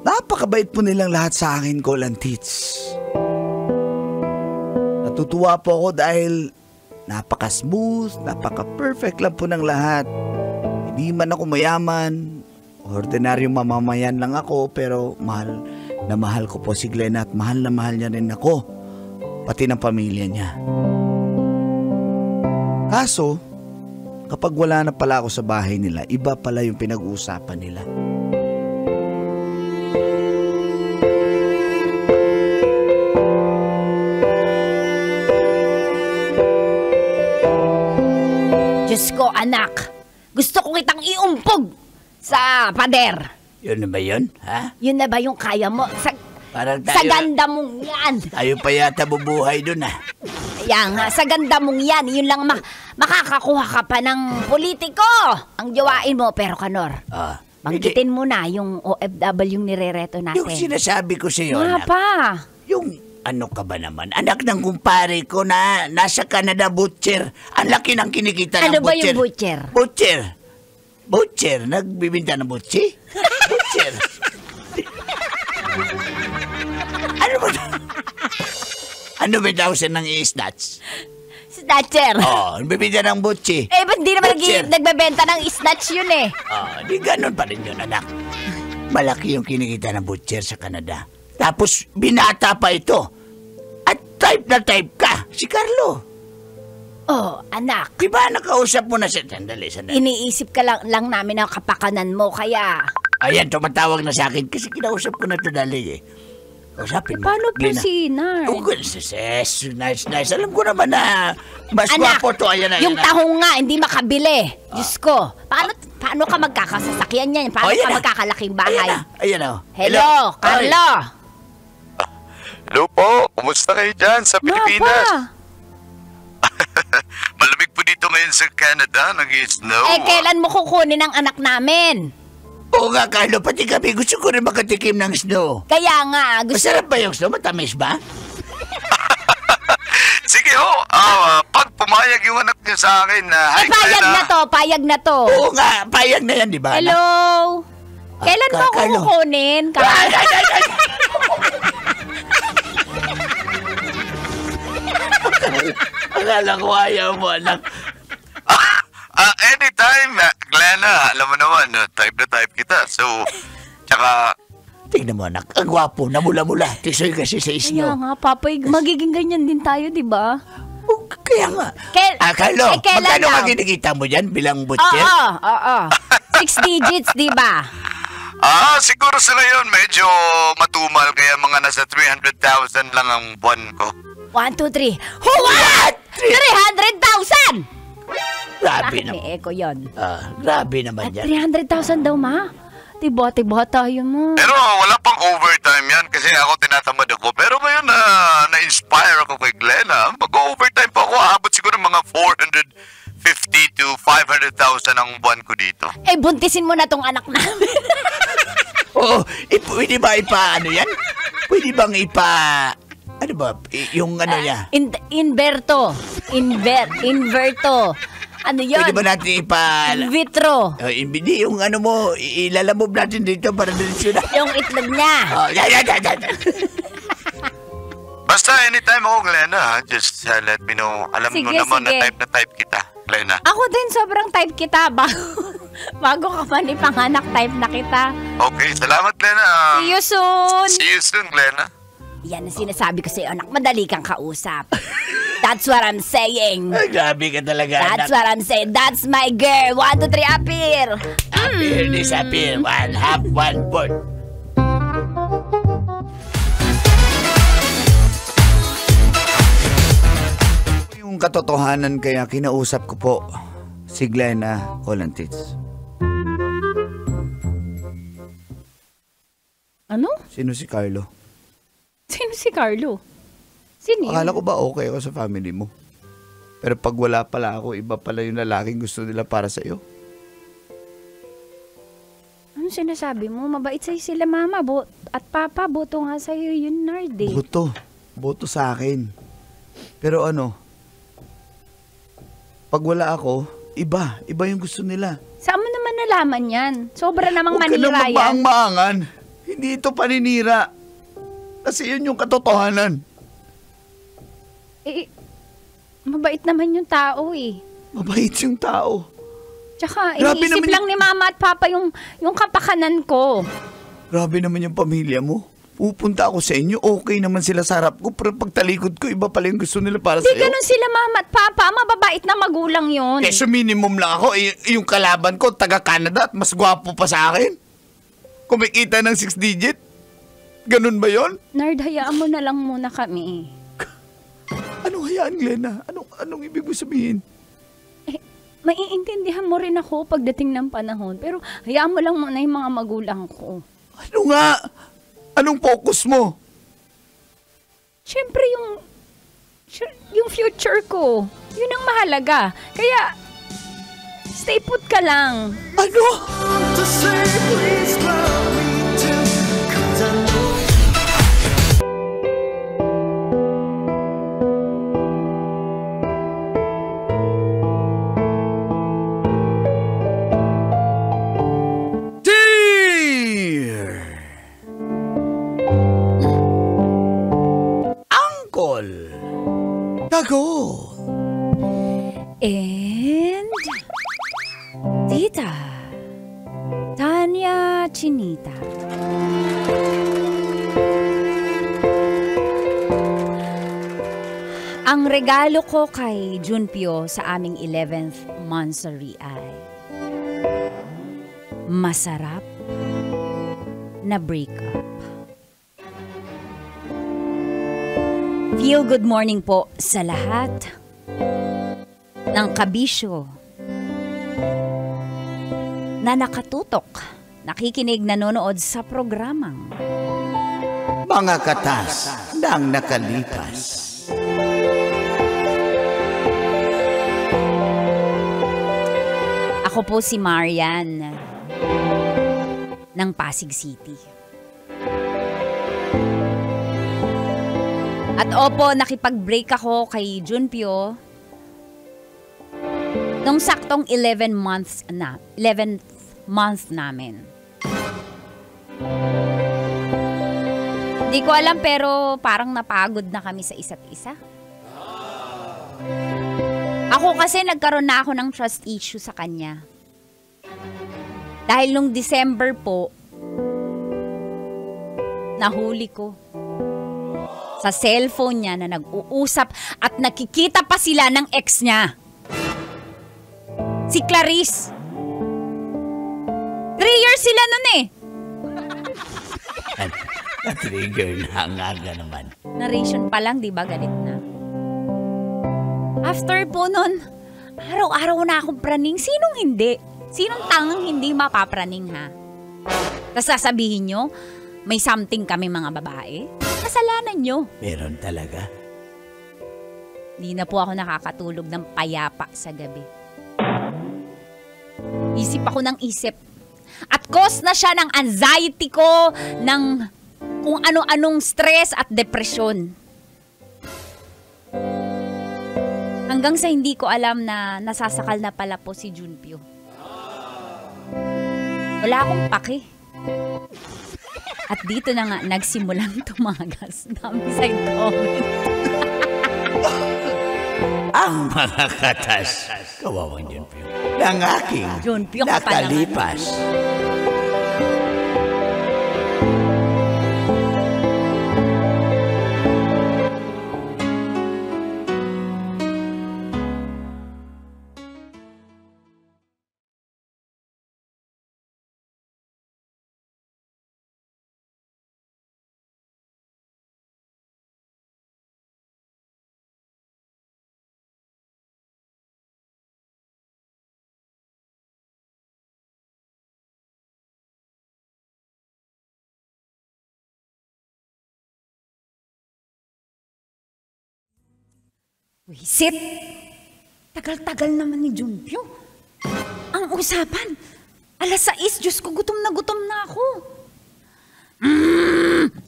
Napakabait po nilang lahat sa akin, Col and Tits. Natutuwa po ako dahil Napaka-smooth, napaka-perfect lang po ng lahat. Hindi man ako mayaman, ordinaryong mamamayan lang ako, pero mahal na mahal ko po si Glenna at mahal na mahal niya rin ako, pati ng pamilya niya. Kaso, kapag wala na pala ako sa bahay nila, iba pala yung pinag-uusapan nila. Diyos ko, anak. Gusto ko kitang iumpog sa pader. Yun na ba yun? Ha? Yun na ba yung kaya mo? Parang Sa ganda mong yan. Tayo pa yata bubuhay dun Kaya nga, sa ganda mong yan, yun lang makakakuha ka pa ng politiko. Ang jawain mo, pero Kanor, banggitin mo na yung OFW yung nirereto natin. Yung sinasabi ko sa'yo, Nga anak. pa. Yung ano ka ba naman? Anak ng kumpare ko na nasa Canada butcher. Ang laki ng kinikita ng Ano ba butcher. yung butcher? Butcher? Nagbibinta ng butchi? Butcher? Ano ba daw siya ng snatch? Snatcher. Nagbibinta ng butchi. Ba't di naman Butcher. nagbebenta ng snatch yun eh? Di ganun pa rin yun, anak. Malaki yung kinikita ng butcher sa Canada. Tapos, binata pa ito. At type na type ka, si Carlo. Anak. Diba nakausap mo na siya? Sandali. Iniisip ka lang namin ang kapakanan mo, kaya... Ayan, tumatawag na sa akin kasi kinausap ko na ito dali Kausapin mo. Paano po Glenna. si Nard? Nice. Alam ko naman na mas Anak, gwapo to. Ayan na. yung tahong nga, hindi makabili. Diyos ko. Paano ka magkakasasakyan yan? Paano Ayan ka na. magkakalaking bahay? Ayan na. Hello, Carlo. Hello po, kumusta kayo dyan sa Pilipinas? Malamig po dito ngayon sa Canada, nag-i-snow. Kailan mo kukunin ang anak namin? Oo nga, Carlo, pati kami gusto ko rin makatikim ng snow. Kaya nga, Masarap ba yung snow? Matamis ba? Sige ho, pag pumayag yung anak niyo sa akin na... payag na to. Oo nga, payag na yan, di ba? Hello? Kailan mo ako Carlo. kukunin? Carlo? Akala ko ayaw mo, anak. Anytime, Glenna, alam mo naman, type na type kita. So, tsaka... Tingnan mo, anak. Ang gwapo, namula-mula. Tisoy kasi sa Kaya isnyo. nga, Papay, magiging ganyan din tayo, di ba? Kaya nga. Carlo, kailan magkano daw? ka kinikita mo dyan bilang butcher? Oo. 6 digits, di ba? Siguro sa ngayon, medyo matumal, kaya mga nasa 300,000 lang ang buwan ko. 1, 2, 3. What? 300,000! Grabe Bakit naman. may echo yun? Grabe naman yan. 300,000 daw, ma? Tiba tayo mo. Pero wala pang overtime yan kasi ako tinatamad ako. Pero ngayon na-inspire ako kay Glenna. Mag-overtime pa ako. Aabot siguro mga 450 to 500,000 ang buwan ko dito. Buntisin mo na tong anak namin. Pwede ba ano yan? Pwede bang ano ba? Yung ano niya? Inverto. Ano yun? Pwede ba natin In vitro. Hindi, yung ano mo, ilalamove natin dito para diretso na. Yung itlog niya. Yan. Basta anytime ako, Glenna. Just let me know. Alam mo Sige, naman sige. na type kita, Glenna. Ako din, sobrang type kita. Bago ka man ipanganak, type na kita. Okay, salamat, Glenna. See you soon. See you soon, Glenna. Yan ang sinasabi ko sa'yo, anak. Madali kang kausap. That's what I'm saying. Ay, grabe ka talaga, That's anak. what I'm saying. That's my girl. 1, 2, 3, appear. Appear, disappear. 1/2, 1/4. Yung katotohanan kaya kinausap ko po si Glenna Colantits. Ano? Sino si Carlo? Sino si Carlo? Sino yun? Akala ko ba okay ako sa family mo? Pero pag wala pala ako, iba pala yung lalaking gusto nila para sa'yo. Ano sinasabi mo? Mabait sa'yo sila mama at papa. Boto nga sa'yo yun, Nard eh. Boto sa akin. Pero pag wala ako, iba yung gusto nila. Saan mo naman nalaman yan? Sobra namang Huwag ka nang manira yan. magmaang-maangan. Hindi ito paninira. Kasi yun yung katotohanan. Mabait naman yung tao eh. Mabait yung tao. Tsaka Grabe iniisip naman lang ni mama at papa yung kapakanan ko. Grabe naman yung pamilya mo. Pupunta ako sa inyo, okay naman sila sa harap ko, pero pagtalikod ko, iba pala yung gusto nila para Hindi sa'yo. ganun sila mama at papa. Mababait na magulang yon. Keso minimum lang ako, yung kalaban ko, taga-Canada at mas gwapo pa sa akin. Kumikita ng 6 digit. Ganun ba yon? Nard, hayaan mo na lang muna kami. Anong hayaan, Glenna? Anong ibig mo sabihin? Maiintindihan mo rin ako pagdating ng panahon. Pero hayaan mo lang muna yung mga magulang ko. Ano nga? Anong focus mo? Siyempre yung future ko. Yun ang mahalaga. Kaya, stay put ka lang. Ano? Dago. And Tita Tanya Chinita. Ang regalo ko kay Junpyo sa aming 11th monthsary ay masarap na breakup. Feel good morning po sa lahat ng kabisyo na nakatutok, nakikinig, nanonood sa programang Mga katas ng nakalipas. Ako po si Marian ng Pasig City. At opo, nakipag-break ako kay Junpyo nung saktong 11th month namin. Hindi ko alam pero parang napagod na kami sa isa't isa. Ako kasi nagkaroon na ako ng trust issue sa kanya. Dahil nung December po, nahuli ko sa cellphone niya na nag-uusap at nakikita pa sila ng ex niya. Si Clarice. 3 years sila nun eh. Na-trigger na ang aga naman. Narration pa lang, di ba? Galit na. After po nun, araw-araw na akong praning. Sinong hindi? Sinong tangang hindi mapapraning, ha? Tapos sasabihin nyo, may something kami mga babae? Kasalanan nyo. Meron talaga. Di na po ako nakakatulog ng payapa sa gabi. Isip ako ng isip. At cause na siya ng anxiety ko, ng kung ano-anong stress at depresyon. Hanggang sa hindi ko alam na nasasakal na pala po si Junpyo. Wala akong pake. At dito na nga, nagsimulang tumagas. Dami side comment. Ang mga katas. Kawawang Junpyo. Ng aking Junpyo ka pa nakalipas. Wisit! Tagal-tagal naman ni Junpyo. Ang usapan, 6:00, Diyos ko, gutom na ako.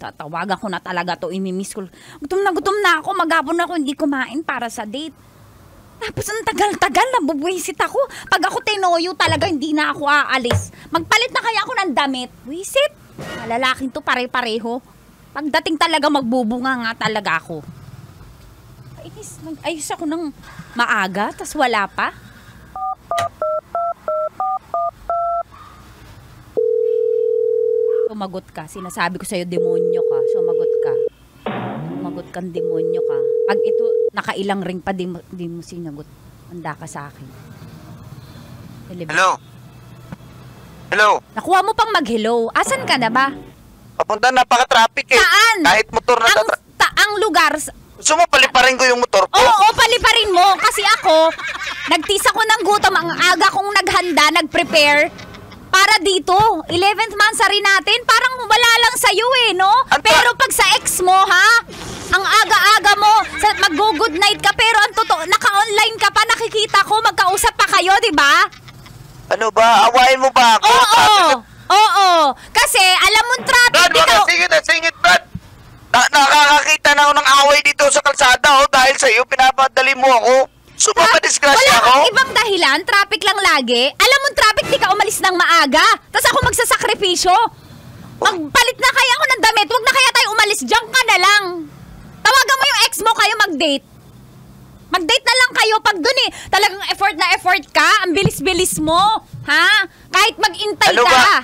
Tatawagan ko na talaga to, imimiss ko. Gutom na ako, maghapon ako hindi kumain para sa date. Tapos ang tagal-tagal, nabubwisit ako. Pag ako tinoyo talaga, hindi na ako aalis. Magpalit na kaya ako ng damit. Wisit! Malalaking to pare-pareho. Pagdating talaga, magbubunga nga talaga ako. Nakakainis. Nag-ayos ako ng maaga, tas wala pa. Sumagot ka. Sinasabi ko sa'yo, demonyo ka. Sumagot ka. Sumagot kang demonyo ka. Pag ito, nakailang ring pa, di mo sinagot. Handa ka sa akin. Hello? Hello? Nakuha mo pang mag-hello. Asan ka na ba? Papunta, napaka-traffic eh. Saan? Kahit motor na Ang lugar. Gusto mo paliparin ko yung motor ko? Oo, paliparin mo. Kasi ako, nagtis ako ng gutom. Ang aga kong naghanda, nag-prepare. Para dito, 11th mansary natin, parang wala lang sa'yo eh, no? Pero pag sa ex mo, ha? Ang aga-aga mo, mag-good night ka, pero ang totoo, naka-online ka pa, nakikita ko, magkausap pa kayo, di ba? Ano ba? Awayin mo ba ako? Oo. Kasi, alam mo traffic, Brad, wag na singit, Brad. Nakakakita na ako ng away dito sa kalsada, dahil sa'yo, pinapadali mo ako. Sumapadisgrasya ako? Wala kang ibang dahilan, traffic lang lagi. Alam mo traffic, di ka umalis ng maaga. Tapos ako magsasakripisyo. Magpalit na kaya ako ng damit, wag na kaya tayo umalis, diyan ka na lang. Tawagan mo yung ex mo, kayo mag-date. Mag-date na lang kayo pag dun eh. Talagang effort ka, ang bilis-bilis mo. Ha? Kahit mag-intay ano ka. Ba?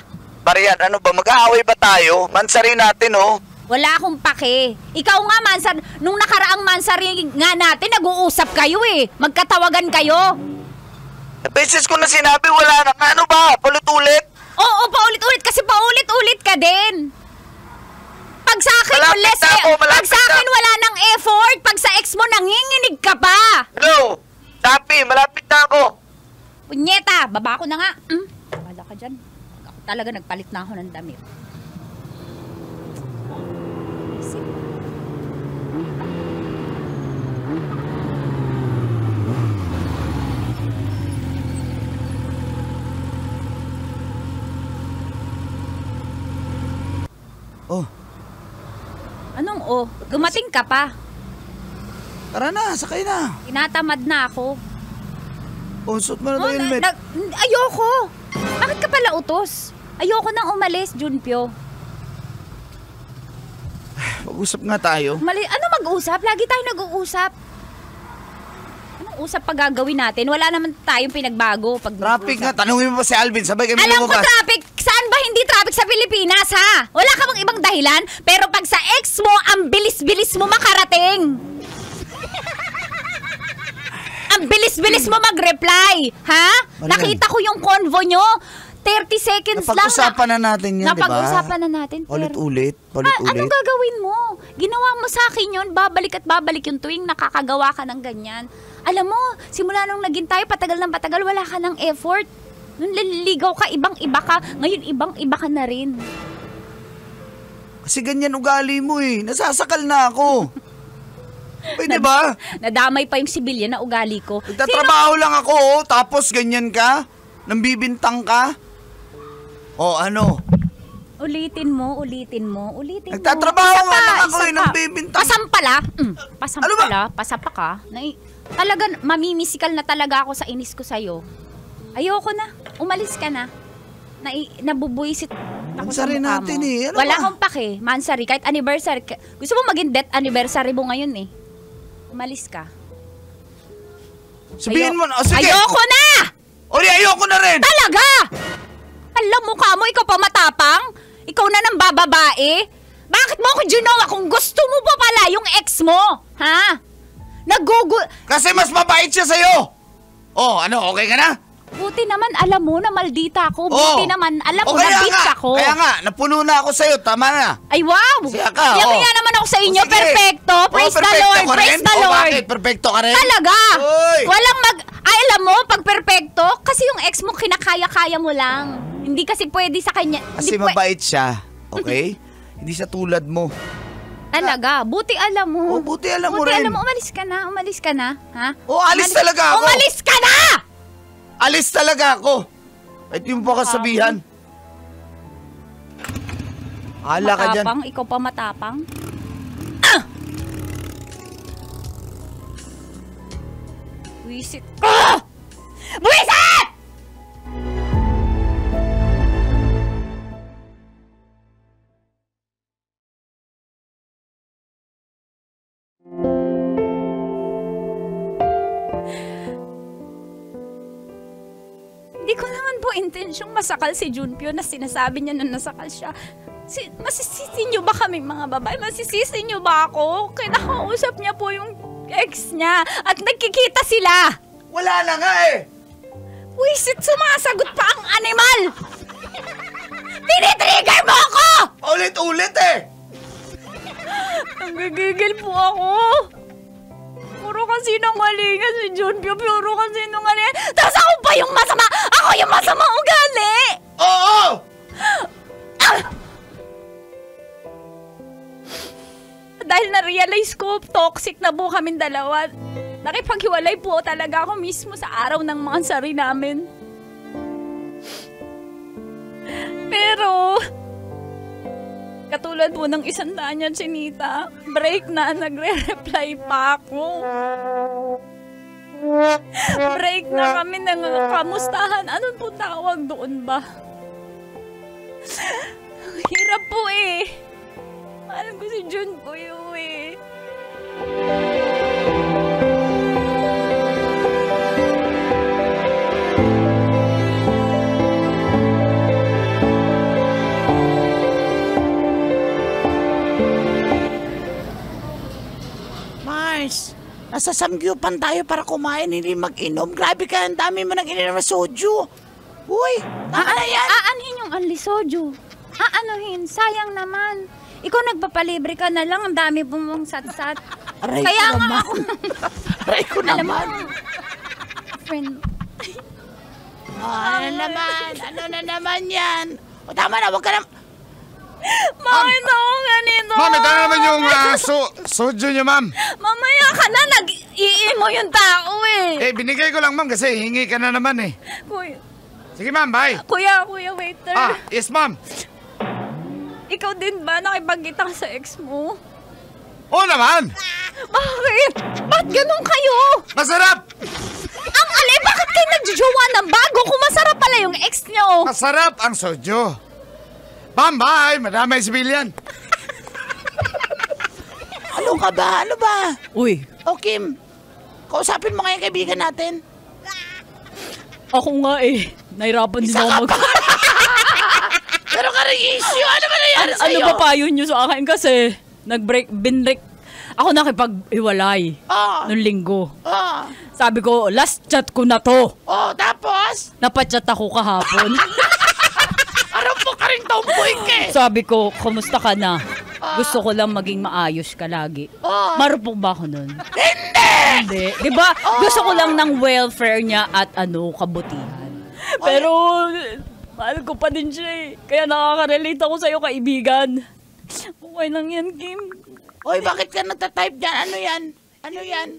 Marian, ano ba? Mag-aaway ba tayo? Mansari natin, Wala akong pake. Ikaw nga, Mansar, nung nakaraang Mansari nga natin, nag-uusap kayo eh. Magkatawagan kayo. Beses ko na sinabi, wala na. Ano ba? Paulit-ulit? Oo, paulit-ulit kasi paulit-ulit ka din. Pag sa akin, pag sa akin wala nang effort. Pag sa ex mo, nanginginig ka pa. Hello? Tapi, malapit na ako. Punyeta, baba ko na nga. Wala ka dyan. Ako talaga nagpalit na ako ng damit. Oh. Anong Gumating ka pa. Tara na, sakay na. Tinatamad na ako. Suot mo na daw helmet. Ayoko. Bakit ka pala utos? Ayoko nang umalis, Junpyo. Mag-usap nga tayo. Ano mag-usap? Lagi tayo nag-uusap. Anong usap pa gagawin natin? Wala naman tayong pinagbago pag traffic nga, tanungin mo pa si Alvin, sabay kami alam lumabas. ko traffic. Saan ba hindi traffic sa Pilipinas, ha? Wala ka bang ibang dahilan? Pero pag sa ex mo, ang bilis-bilis mo makarating. Ang bilis-bilis mo mag-reply, ha? Marian. Nakita ko yung convo nyo. 30 seconds lang. Napag-usapan na natin yan, di ba? Napag-usapan na natin. Ulit-ulit. Anong gagawin mo? Ginawa mo sa akin yun, babalik at babalik yung tuwing nakakagawa ka ng ganyan. Alam mo, simula nung naging tayo, patagal ng patagal, wala ka ng effort. Nung liligaw ka, ibang-iba ka. Ngayon, ibang-iba ka na rin. Kasi ganyan ugali mo eh. Nasasakal na ako. Pwede ba? Nadamay pa yung sibilya na ugali ko. Nagtatrabaho lang ako, tapos ganyan ka? Nambibintang ka? Ano? Ulitin mo. Nagtatrabaho nga lang ako eh, nambibintang. Pasampala. Pasapa ka. Talaga, mamimisikal na talaga ako sa inis ko sa'yo. Ayoko na. Umalis ka na. Nabubuisit ako sa Mansari mukha natin mo. eh. Ano Wala ba? akong pake. Mansari. Kahit anniversary. Gusto mo maging death anniversary mo ngayon eh. Umalis ka. Sabihin mo na. Sige. Ayoko na! Ayoko na rin. Talaga! Alam mo ka mo, ikaw pa matapang? Ikaw na nang bababae? Bakit mo ako ginawa kung gusto mo pa pala yung ex mo? Ha? Kasi mas mabait siya sa'yo. Okay ka na? Buti naman alam mo na maldita ako. Buti naman alam mo na bitch ako. Kaya nga, napuno na ako sa'yo. Tama na. Ay wow! Siya ka, Yaya naman ako sa inyo. Sige. Perfecto. Praise the perfecto Lord. ka Praise rin? the Lord. Bakit? Perfecto ka rin? Talaga. Uy! Walang Ay, alam mo, pag perfecto, kasi yung ex mo kinakaya-kaya mo lang. Hindi kasi pwede sa kanya. Kasi mabait siya. Okay? Hindi siya tulad mo. Talaga. Buti alam mo. Buti alam mo rin. Buti alam mo. Umalis ka na. Umalis ka na. Ha? Alis talaga ako. Umalis ka na! Alis talaga ako. Ito yung pa kasabihan. Hala ka dyan. Matapang? Ikaw pa matapang? Buisit ka! Buisit! Hindi ko naman po intensyong masakal si Junpyo na sinasabi niya na nasakal siya. Masisisi niyo ba kami mga babae? Masisisi niyo ba ako? Kinakausap niya po yung ex niya at nagkikita sila. Wala na nga eh. Wisit, sumasagot pa ang animal! Tinitrigger mo ako! Ulit-ulit eh. Nagigigil po ako. Puro kasi nangalingan si Junpyo. Puro kasi nangalingan. Tapos ako pa yung masama. Ako yung masama ugali. Oo! Dahil na-realize ko, toxic na po kaming dalawa. Nakipaghiwalay po talaga ako mismo sa araw ng mga sari namin. Pero, katulad po ng isang daan niya, Chinita, break na, nagre-reply pa ako. Break na kami ng kamustahan. Anong po tawag doon ba? Hirap po eh. Mahal ko si Junpyo eh. Mars, nasa samgyupan tayo para kumain, hindi mag-inom. Grabe ka, ang dami mo nang ininom na soju. Uy, tama na yan. Aanhin yung only soju. Aanuhin, sayang naman. Ikaw nagpapalibre ka na lang, ang dami mong sat-sat. Aray Kaya ko nga naman. ako... Aray ko Alam mo, naman. friend, Ano naman? Ano na naman yan? O tama na, wag ka na... bakit ako ganito? Ma'am, ito na naman yung soju niyo, ma'am. Mamaya ka na, nag-iimo yung tao eh. Eh, binigay ko lang, ma'am, kasi hingi ka na naman eh. Kuya, Sige, ma'am, bye. kuya, waiter. Yes, ma'am. Ikaw din ba nakipagkita ka sa ex mo? Oo naman. Bakit? Ba't ganun kayo? Masarap. Ang alay, bakit kayo nagjojowa ng bago kung masarap pala yung ex nyo? Masarap ang soju. Ma'am, bye. Madamay civilian. Ano ka ba? Ano ba? Uy, O Kim, kausapin mo nga yung kaibigan natin. ako nga eh. Nahirapan din Isa ako ka pa. Pero ka rin issue. Ano ba nangyari Ano sa'yo? ba payo nyo sa akin kasi binrek. Ako nakipag-iwalay nung linggo. Sabi ko, last chat ko na to. Tapos? Napachat ako kahapon. Araw mo ka rin tomboy ka eh. Sabi ko, kumusta ka na? Gusto ko lang maging maayos ka lagi. Marupok ba ako nun? Hindi. Diba? Gusto ko lang ng welfare niya at kabutihan. Pero, mahal ko pa din siya eh. Kaya nakaka-relate ako sa'yo, kaibigan. Okay lang yan, Kim. Oy, bakit ka nagtatype dyan? Ano yan? Ano yan?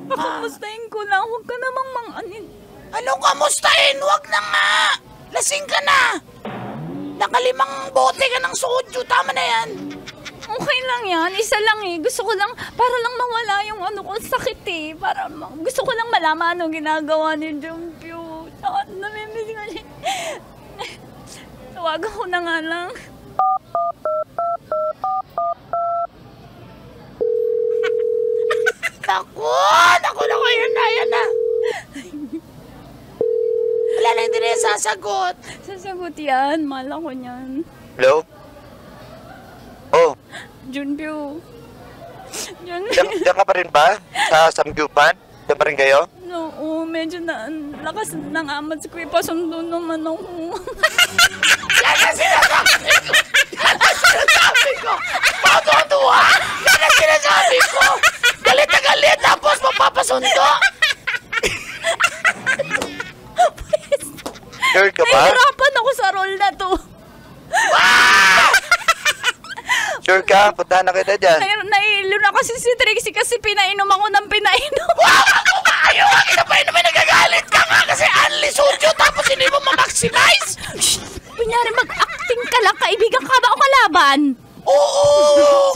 Kamustahin ko lang. Huwag ka namang mang-anin. Anong kamustahin? Huwag na nga. Lasing ka na. Nakalimang bote ka ng soju. Tama na yan. Okay lang yan. Isa lang eh. Gusto ko lang, para lang mawala yung sakit eh. Gusto ko lang malaman anong ginagawa ni Junpyo. Namimiss ko siya. Tawagan ko na nga lang. Naku, yan na. Wala na hindi na sasagot. Sasagot yan. Mahal ako niyan. Hello? Oh, Junpyo. diyan ka pa rin ba? Sa Samgyupan? Diyan pa rin kayo? Oo, medyo lakas ng amat si Kuya. Pasundo naman ako. Yan ang sinasabi ko. Matutuwa. Yan ang sinasabi ko. Galit na galit. Tapos mapapasundo. Sure ka ba? Nahihirapan ako sa role na to. Sure ka? Puntahan na kita dyan. Nahihilo na kasi si Trixie kasi pinainom ako ng pinainom. Ayaw ka kita pa inumin. Nagagalit ka nga kasi only soju tapos hindi mo ma-maximize. Kunyari mag-acting ka lang. Kaibigan ka ba o kalaban? Oo,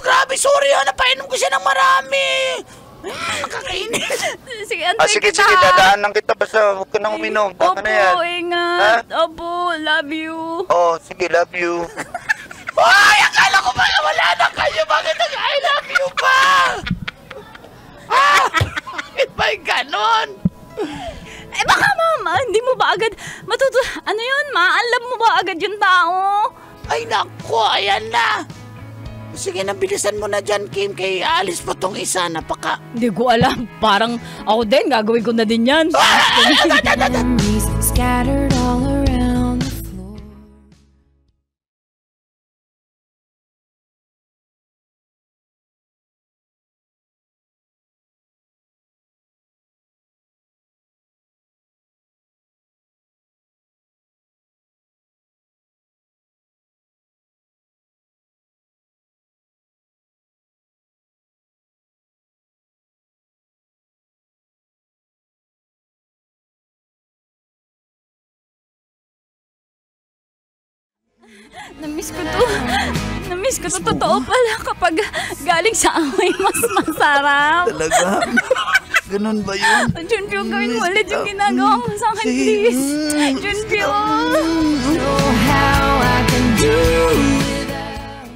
grabe. Sorry napainom ko siya ng marami. Nakakainis. Sige, antay Sige, kita. dadaan lang kita. Basta huwag ka nang uminom. Baka na yan. Opo, ingat. Opo, love you. Oh, sige, love you. Ay, akala ko ba wala na kayo? Bakit nag-I love you pa? Bakit ba'y ganon? Baka Hindi mo ba agad ano yun, maalam mo ba agad yung tao? Ay nako, ayan na. Sige na, bilisan mo na dyan, Kim, kay aalis pa tong isa, napaka... Hindi ko alam. Parang ako din, gagawin ko na din yan. Memories scattered all around the floor. Namiss ko to. Namiss ko to. Totoo pala kapag galing sa away, mas masarap. Talaga? Ganun ba yun? Junpyo, gawin mo ulit yung ginagawa mo sa akin, please. Junpyo. Know how I can do without.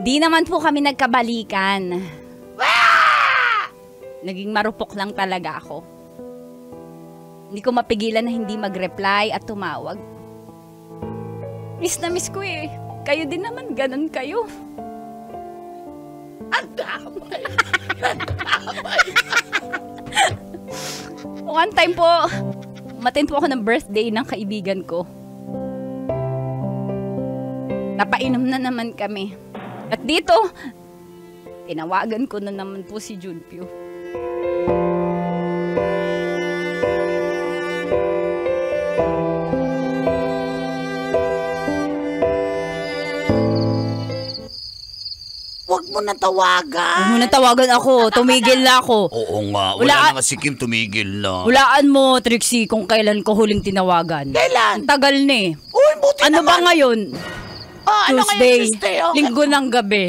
Di naman po kami nagkabalikan. Naging marupok lang talaga ako. Hindi ko mapigilan na hindi mag-reply at tumawag. Miss na miss ko eh. Kayo din naman, ganun kayo. Ang damay! One time po, umattend po ako ng birthday ng kaibigan ko. Napainom na naman kami. At dito, tinawagan ko na naman po si Junpyo. Huwag mo na tawagan. Huwag mo na tawagan ako. Tumigil na ako. Oo nga, wala na nga si Kim, tumigil na. Hulaan mo, Trixie, kung kailan ko huling tinawagan. Kailan? Ang tagal na eh. Uy, buti Ano naman. ba ngayon? Ano Tuesday. ngayon, Tuesday? Okay. Linggo ng gabi.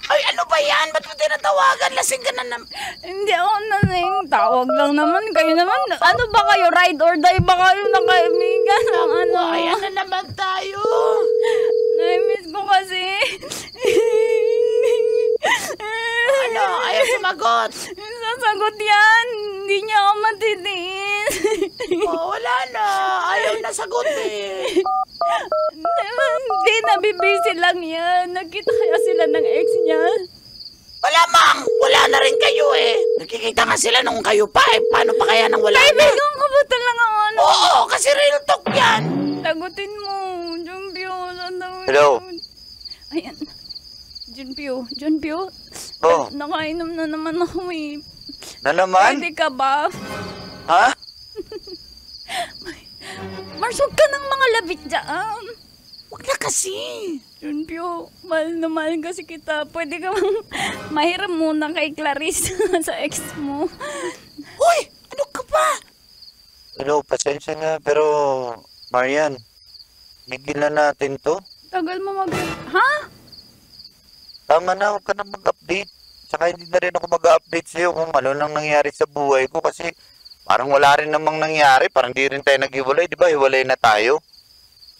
Ay, ano ba yan? Ba't mo tinatawagan? Lasing ka na naman. Hindi ako naning. Tawag lang naman. Kayo naman. Ano ba kayo? Ride or die ba kayo na kaibigan? Ano? Ayan na naman tayo. Na-miss ko kasi. Ano? Ayaw sumagot. Sasagot yan. Hindi niya ako matitiis. Wala na. Ayaw na sagutin. Hindi, nabibisi lang yan. Nakita kaya sila ng ex niya. Wala, Mang. Wala na rin kayo eh. Nakikita nga sila nung kayo pa eh. Paano pa kaya nang wala na? Kaibigan ko ba talaga ano? Oo, kasi real talk yan. Sagutin mo. Junpyo. Hello? Ayan. Junpyo. Oh. Nakainom na naman ako eh. Na naman? Pwede ka ba? Ha? Mars, huwag ka ng mga labit dyan. Huwag na kasi. Junpyo, mahal na mahal kasi kita. Pwede ka bang mahiram muna kay Clarice sa ex mo? Uy! Ano ka ba? Hello, pasensya na, pero Marian, bigil na natin to. Tagal mo Ha? Tama na, huwag ka na mag-update. Saka hindi na rin ako mag-update sa'yo kung ano nang nangyari sa buhay ko kasi parang wala rin namang nangyari. Parang di rin tayo nag-iwalay, di ba? Hiwalay na tayo.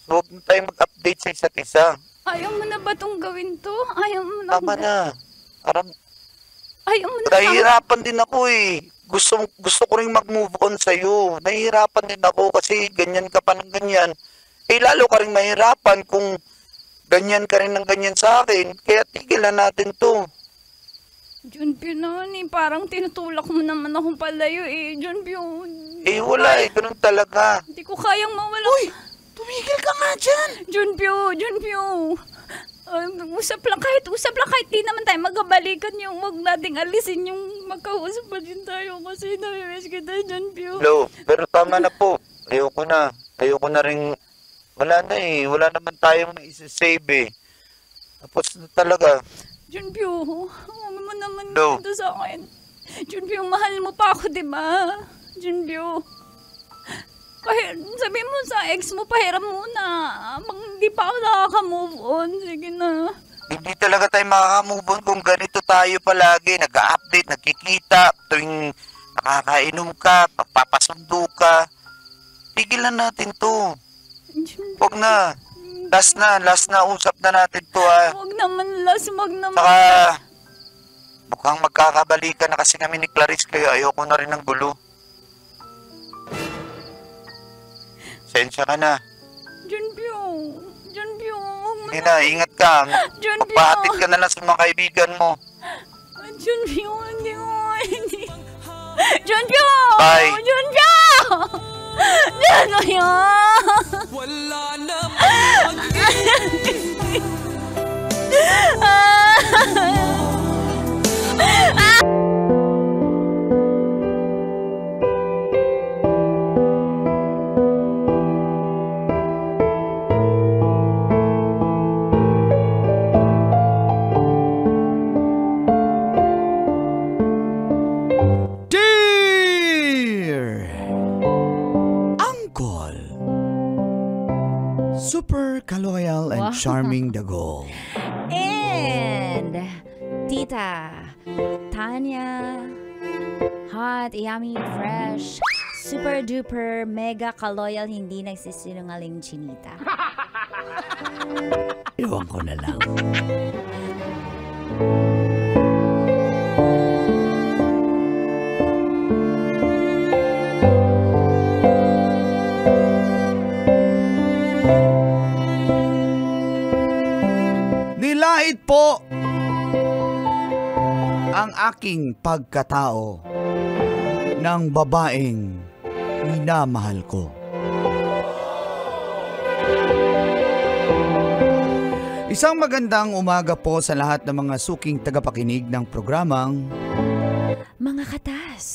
So, huwag na tayo mag-update sa isa't isa. Ayaw mo na ba itong gawin to? Ayaw mo na. Tama na. Parang Ayaw mo na. nahihirapan din ako eh. Gusto ko rin mag-move on sa'yo. Nahihirapan din ako kasi ganyan ka pa ng ganyan. Eh, lalo ka rin mahirapan kung ganyan ka rin ng ganyan sa akin. Kaya tigilan natin to. Junpyo naman eh. Parang tinutulak mo naman akong palayo eh. Junpyo. Eh, wala eh. Ganun talaga. Hindi ko kayang mawala. Uy! Tumigil ka nga dyan. Junpyo. Usap lang kahit di naman tayo magkabalikan yung wag nating alisin yung magkausap pa din tayo kasi nami-miss kita, Junpyo. Hello, pero tama na po. Ayoko na rin. Wala na eh. Wala naman tayong maisasave eh. Tapos na talaga. Junpyo, huwag mo naman No. ito sa akin. Junpyo, mahal mo pa ako, di ba? Junpyo. Sabi mo sa ex mo, pahiram muna. Hindi pa ako nakaka-move on. Sige na. Hindi talaga tayo makaka-move on kung ganito tayo palagi. Nag-update, nagkikita. Tuwing nakakainom ka, papapasundo ka. Tigilan natin to. Huwag na. Last na, usap na natin to ha. Huwag naman, Las, huwag naman. Saka, mukhang magkakabalikan na kasi kami ni Clarice kaya ayoko na rin ng gulo. Sensya ka na. Junpyo, huwag mo Hindi na, ingat ka. Junpyo. Magpahatid ka na lang sa mga kaibigan mo. Junpyo, hindi. Junpyo! Bye. Junpyo! Junpyo! Wala namang Dear Uncle, super kaloyal and Wow. charming Dago. And Tita Tanya, hot, yummy, fresh, super duper, mega kaloyal, hindi nagsisinungaling chinita. Iwan ko na lang. Nilait po ang aking pagkatao ng babaeng minamahal ko. Isang magandang umaga po sa lahat ng mga suking tagapakinig ng programang Mga katas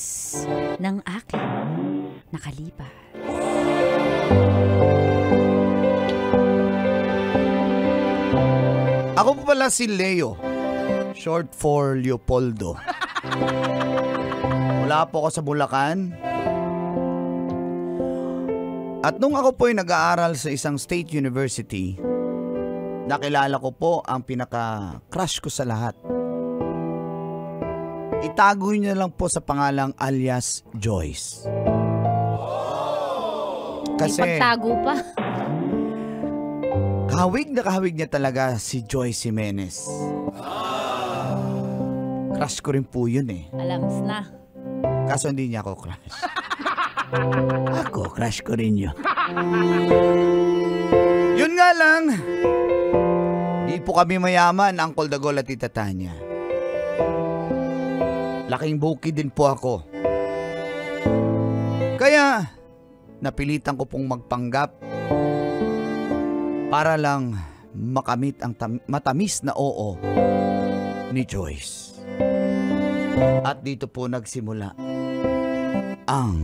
ng aking nakalipas. Ako po pala si Leo, short for Leopoldo. Wala po ako sa Bulacan. At nung ako po ay nag-aaral sa isang state university, nakilala ko po ang pinaka-crush ko sa lahat. Itago niyo lang po sa pangalang alias Joyce. May pagtago pa. Kahawig niya talaga si Joyce Jimenez. Crush ko rin po yun eh. Alams na. Kaso hindi niya ako crush. Ako, crush ko rin yun. Yun nga lang, di po kami mayaman, Uncle Dagol at Tita Tanya. Laking bukid din po ako. Kaya, napilitan ko pong magpanggap para lang makamit ang matamis na oo ni Joyce. At dito po nagsimula ang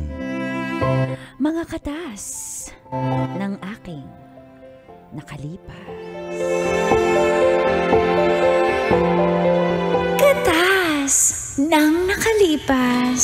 Mga katas ng aking nakalipas. Katas ng nakalipas.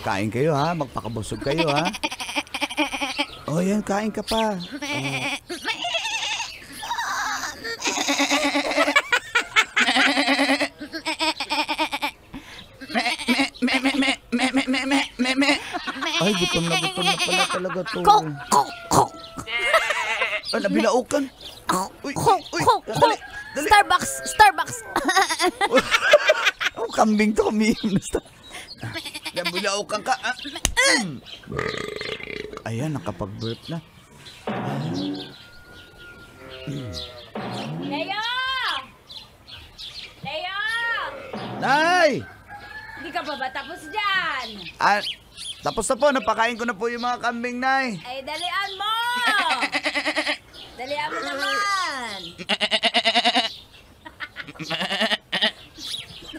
kain kayo ha, magpakabusog kayo ha. Oh yan, kain ka pa. Ay, gutom na pala talaga to. Ay, nabilaukan. Uy, dali. Starbucks. Oh, kambing to, kumihim na. Nabilaukan ka. Ayan, nakapag-burp na. Leo! Leo! Nay! Hindi ka pa ba tapos dyan? Tapos na po, napakain ko na po yung mga kambing, Nay. Ay, dalian mo! Dalian mo naman!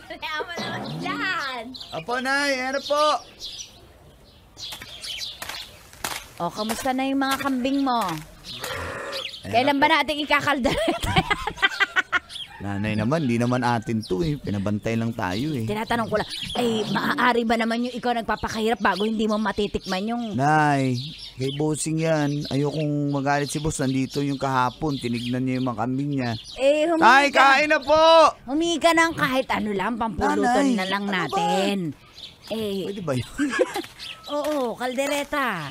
Dalian mo naman dyan! Nay. Ano po? O, kamusta na yung mga kambing mo? Kailan ba natin ikakaldereta? Nanay naman, di naman atin to eh. Pinabantay lang tayo eh. Tinatanong ko lang, maaari ba naman yung ikaw nagpapakahirap bago hindi mo matitikman yung... Nay, kay bossing yan. Ayokong magalit si boss. Nandito yung kahapon. Tinignan niya yung mga kambing niya. Tay, kain na po! Humingi ka ng kahit ano lang, pampulutan Nanay, na lang ano natin. Pwede ba yun? Oo, kaldereta.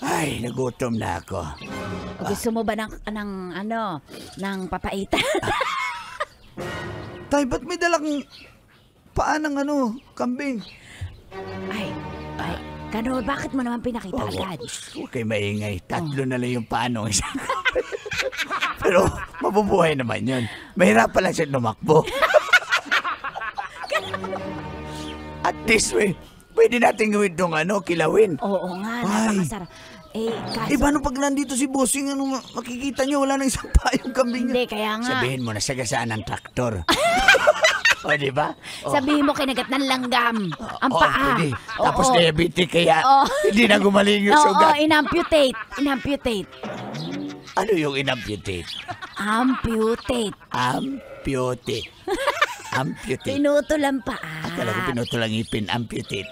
Ay, nagutom na ako. Gusto mo ba ng papaitan? Tay, ba't may dalang paan ng kambing? Ay, Kanol, bakit mo naman pinakita agad? Huwag kayo maingay. Tatlo na lang yung paano. Pero mabubuhay naman yun. Mahirap pala siya lumakbo. At this way, pwede natin gawin itong kilawin. Oo nga, napakasarap. Kaso... paano pag nandito si bossing, makikita niyo, wala nang isang payong kambing niya. Hindi, kaya nga. Sabihin mo na sagasaan ng traktor. O, di ba? Sabihin mo kinagat ng langgam. Ang paa. Pwede. Tapos diabetic kaya hindi na gumaling yung sugat. Oo, inamputate. Ano yung inamputate? Amputate. Amputate. Pinutol ang paa. Akala ko pinutol ang ipin. Amputate.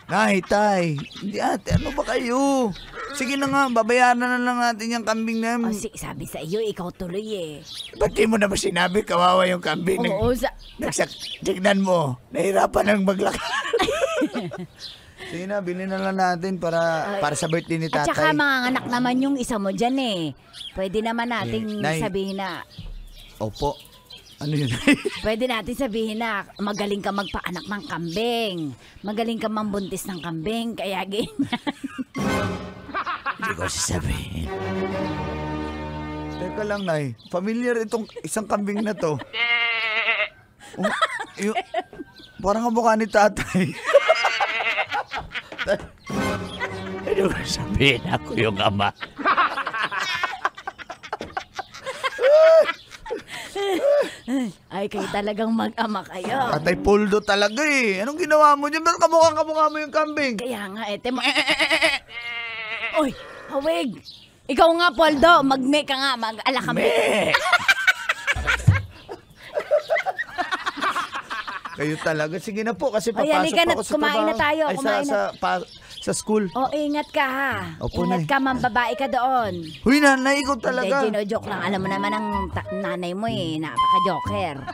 Nay, tay. Hindi ate, ano ba kayo? Sige na nga, babayaran na lang natin yung kambing na yun. Sabi sa iyo, ikaw tuloy eh. Ba't di mo na ba sinabi kawawa yung kambing? Oo, Tignan mo, nahirapan ang maglakad. Sige na, bilhin na lang natin para sa birthday ni tatay. At saka mga anak naman yung isa mo dyan eh. Pwede naman nating sabihin na... Opo. Ano yun? Pwede natin sabihin na magaling ka magpaanak ng kambing. Magaling ka mambuntis ng kambing. Kaya ganyan. Hindi ko sasabihin. Teka lang, Nay. Familiar itong isang kambing na to. Parang kamukha ni tatay. Hindi ko sabihin ako yung ama. Ay, kayo talagang mag-ama kayo. Tatay Poldo talaga eh. Anong ginawa mo dyan? Ba't kamukha mo yung kambing? Kaya nga, Uy, hawig. Ikaw nga, Poldo. Mag-me ka nga. Mag-ala kambing. Kayo talaga. Sige na po kasi papasok pa ako sa trabaho. Kumain na tayo. Sa school. Ingat ka ha. Opo, Ingat Nay. ka, mambabae ka doon. Huy, nanay, ikaw talaga. Hindi, gino-joke lang. Alam mo naman ang nanay mo eh. Napaka-joker.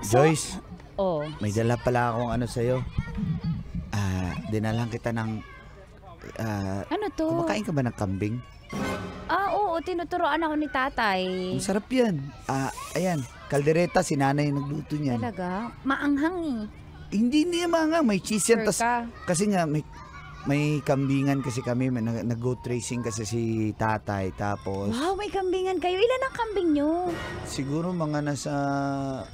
Joyce, may Oh. dala pala akong ano sa'yo. Dinalang kita ng... Ano to? Kumakain ka ba ng kambing? Oo, tinuturoan ako ni tatay. Masarap yan. Ayan, kaldereta, si nanay nagluto niyan. Talaga? Maanghang eh. Hindi mga may cheese yan. Sure ka? Kasi nga, may kambingan kasi kami. Nag-goat racing kasi si tatay. Tapos, Wow, may kambingan kayo. Ilan ang kambing nyo? siguro mga nasa...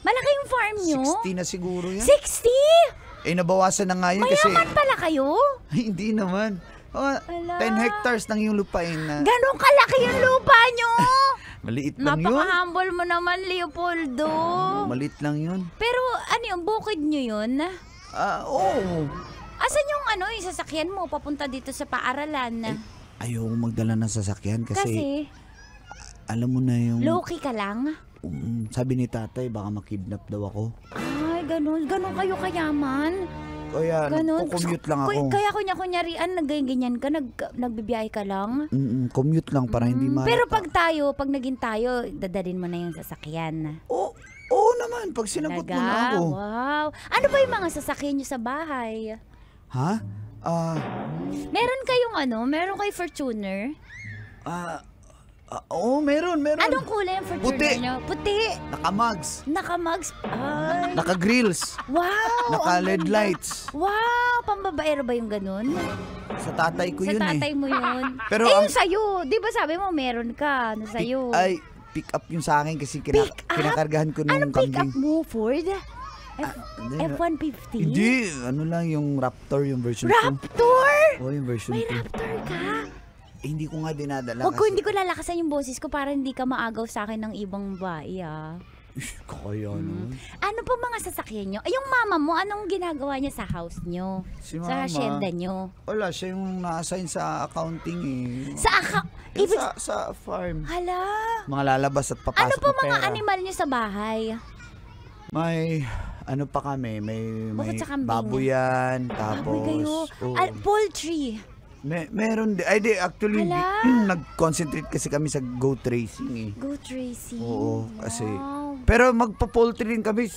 Malaki yung farm nyo? 60 na siguro yan. 60? Nabawasan na nga yun kasi... Mayaman pala kayo? Ay, hindi naman. 10 hectares lang yung lupain na... Ganun kalaki yung lupa nyo? Maliit lang yun. Napaka-humble mo naman, Leopoldo. Maliit lang yun. Pero ano yung bukid nyo yun? Oo. Asan yung yung sasakyan mo papunta dito sa paaralan? Ayaw magdala ng sasakyan kasi Kasi alam mo na yung... low-key ka lang? Sabi ni tatay, baka makidnap daw ako. Ay, ganun. Ganun kayo kayaman? Kaya Ganun. nagko-commute lang ako. Kaya kunyarian, nagganyan ka, nagbibiyahe ka lang? Commute lang para hindi malata. Pero pag naging tayo, dadalhin mo na yung sasakyan. Oo naman, pag sinagot mo na ako. Wow. Ano ba yung mga sasakyan nyo sa bahay? Ha? Meron kayong meron kayo Fortuner? Oo, meron. Anong kulay ang Fortuner Puti. nyo? Puti. Naka-mugs. Naka-mugs. Ay. Naka-grills. Wow. Naka-LED ang ganda. lights. Wow. Pambabaero ba yung ganun? Sa tatay ko Sa yun tatay mo yun. Pero eh, ang- yung sa'yo. Di ba sabi mo meron ka? Ano sa'yo? Ay, pick up yung sa akin kasi Pick up? kinakargahan ko nung Anong pick up kambing. mo, Ford? Hindi, F-150? Hindi, ano lang yung Raptor, yung version 2. Raptor? Oo, yung version May 2. Raptor ka? Hindi ko nga dinadala Huwag ko, kasi. hindi ko lalakasan yung boses ko para hindi ka maagaw sa akin ng ibang babae, ah. Kaya naman. Ano pa mga sasakyan nyo? Ay, yung mama mo, anong ginagawa niya sa house nyo? Si Sa mama. hacienda nyo? Wala, siya yung na-assign sa accounting eh. Sa ibig... Sa farm. Hala. Mga lalabas at papasok Ano pa na mga pera. animal nyo sa bahay? May, ano pa kami, may Bukod sa kambing. baboyan, tapos... Baboy kayo. oo. Poultry. Meron din. Ay, di, actually, Hala. nag-concentrate kasi kami sa goat racing eh. Goat racing. Oo, kasi... Wow. Pero magpa-poultry rin kami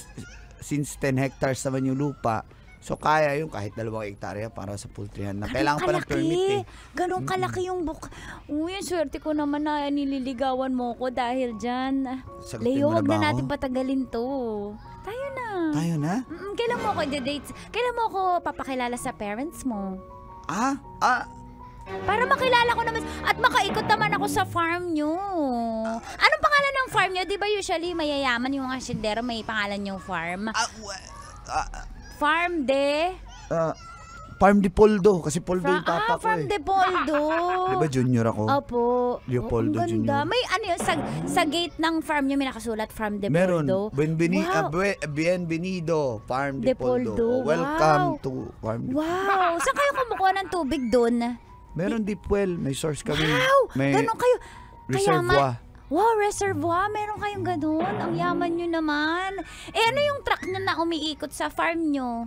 since 10 hectares naman yung lupa. So, kaya yung kahit 2 hektarya para sa poultryhan na. Kailangan pa ng permit eh. Ganon kalaki yung Uy, ang swerte ko naman na nililigawan mo ko dahil dyan. Sagutin Leo, mo na wag ba na ako? natin patagalin to. Tayo na. Tayo na? Kailan mo ako i-date? Kailan mo ako papakilala sa parents mo? Para makilala ko naman at makaikot naman ako sa farm nyo. Anong pangalan ng farm nyo? Di ba usually mayayaman yung asyendero may pangalan yung farm? Farm de? Farm de Poldo. Kasi Poldo yung papa ko Farm eh. de Poldo. Di ba junior ako? Opo. Leopoldo Ang ganda. Jr. May ano yun, sa gate ng farm nyo may nakasulat Farm de Meron. Poldo. Wow. Wow. Bienvenido. Farm De de Poldo. Poldo. Welcome Wow. to Farm de Wow. Saan kayo kumukuha ng tubig doon? Meron deep well. May source kami. Wow. May Ganon kayo. reservoir. Wow, reservoir. Meron kayong ganun. Ang yaman nyo naman. Eh, ano yung truck na umiikot sa farm nyo?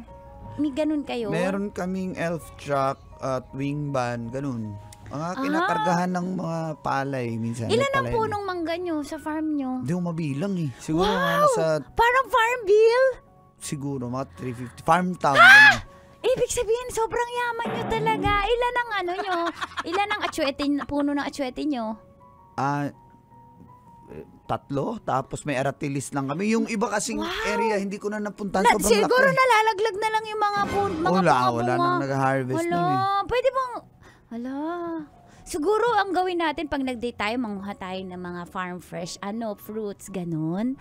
May ganun kayo? Meron kaming elf truck at wing van. Ganun. Mga kinakargahan ng mga palay. Minsan. Ilan may ang palay punong mangga nyo sa farm nyo? Hindi ko mabilang eh. Siguro mga Wow! nasa, Parang farm bill? siguro mga 350. Farm town. Ganun. Ibig sabihin, sobrang yaman nyo talaga. Ilan ang ano nyo? Ilan ang puno ng atsuete nyo? 3. Tapos may aratilis lang kami. Yung iba kasing area, hindi ko na napuntahan. Sobrang Siguro laki. nalalaglag na lang yung mga Wala nang nag-harvest nun eh. Pwede bang... Hala. Siguro ang gawin natin pag nag-date tayo, manguha tayo ng mga farm fresh, fruits, ganun.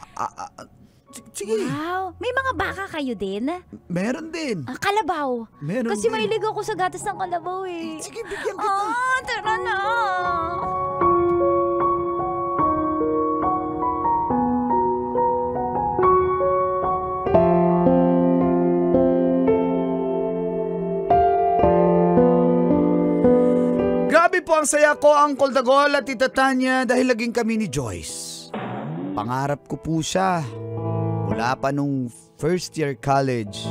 Sige. Wow. May mga baka kayo din? Meron din. Kalabaw. Meron Kasi din. mahilig ako sa gatas ng kalabaw eh. Sige, bigyan kita. Tara na. Grabe po ang saya ko, Uncle Dagol at Tita Tanya dahil laging kami ni Joyce. Pangarap ko po siya. Mula pa nung first year college.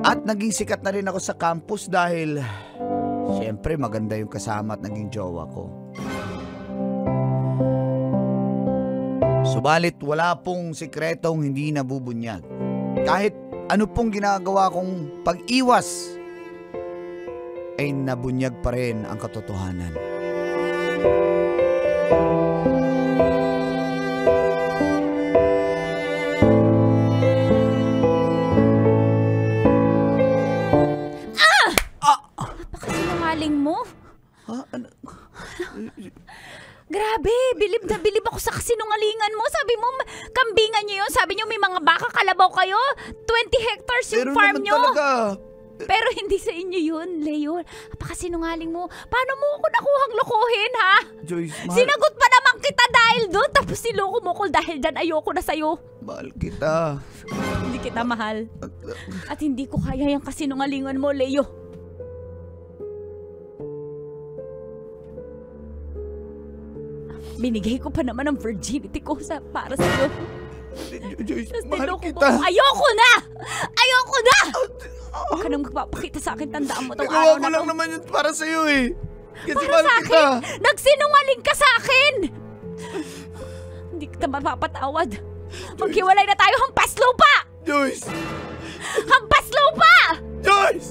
At naging sikat na rin ako sa campus dahil syempre maganda yung kasama at naging jowa ko. Subalit wala pong sikretong hindi nabubunyag. Kahit ano pong ginagawa kong pag-iwas ay nabunyag pa rin ang katotohanan. Napakasinungaling mo. Ano? Grabe, bilib na bilib ako sa kasinungalingan mo. Sabi mo, kambingan nyo yun. Sabi nyo, may mga baka kalabaw kayo. 20 hectares yung Pero farm naman nyo. talaga. Pero hindi sa inyo yun, Leo. Napakasinungaling mo. Paano mo ako nakuhang lokohin, ha? Joyce, Sinagot pa naman kita dahil doon. Tapos niloko mo ko dahil dyan ayoko na sa'yo. mahal kita. Hindi kita mahal. At hindi ko kaya yung kasinungalingan mo, Leo. Binigay ko pa naman ang virginity ko para sa'yo. Joyce, Tapos mahal niloko mo kita. ko. Ayoko na! Ayoko na! Huwag ka nang magpapakita sa akin. Tandaan mo tong Nagawa araw ko na lang to. naman yun para sa'yo eh. Kasi Para mahal sa kita. akin? Nagsinungaling ka sa akin! Hindi kita mapapatawad. Maghiwalay na tayo. Hampas lupa! Joyce! Hampas lupa! Joyce!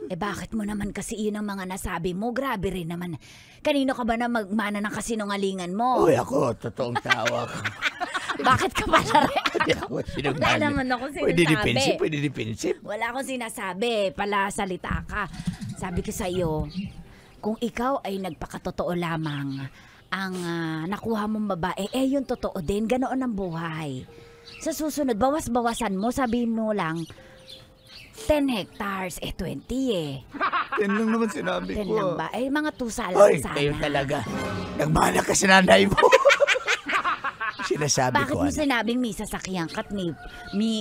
Bakit mo naman kasi yun ang mga nasabi mo? Grabe rin naman. Kanino ka ba na magmana ng kasinungalingan mo? Uy, ako, totoong tawa ko. Bakit ka pala rin? Hindi ako sinungaling. Wala naman ako sinasabi. Pwede defensive. Wala akong sinasabi. Pala salita ka. Sabi ko sa'yo, kung ikaw ay nagpakatotoo lamang, ang nakuha mong babae, yung totoo din. Ganoon ang buhay. Sa susunod, bawas-bawasan mo, sabihin mo lang, 10 hectares, 20 eh. 10 lang naman sinabi 10 ko. lang ba? Mga tusa lang Uy, sana. kayo talaga. Nagmana ka sa nanay mo. Sinasabi Bakit ko, mo sinabing may sasakyan ka't may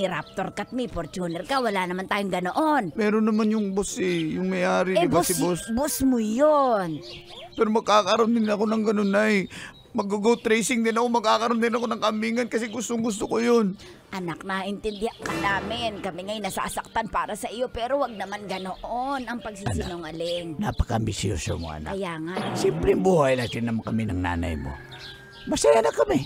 Raptor ka't may Fortuner ka? Wala naman tayong ganoon. Meron naman yung boss yung may-ari, di ba si boss? Boss mo yun. Pero magkakaroon din ako ng ganun, Nay. Mag-go tracing din ako, magkakaroon din ako ng kambingan kasi gustong-gusto ko yun. Anak, naintindihan ka namin. Kami ngay nasasaktan para sa iyo, pero wag naman ganoon ang pagsisinungaling. Napaka-ambisyoso mo, anak. Kaya nga. Simpleng buhay natin naman kami ng nanay mo. Masaya na kami.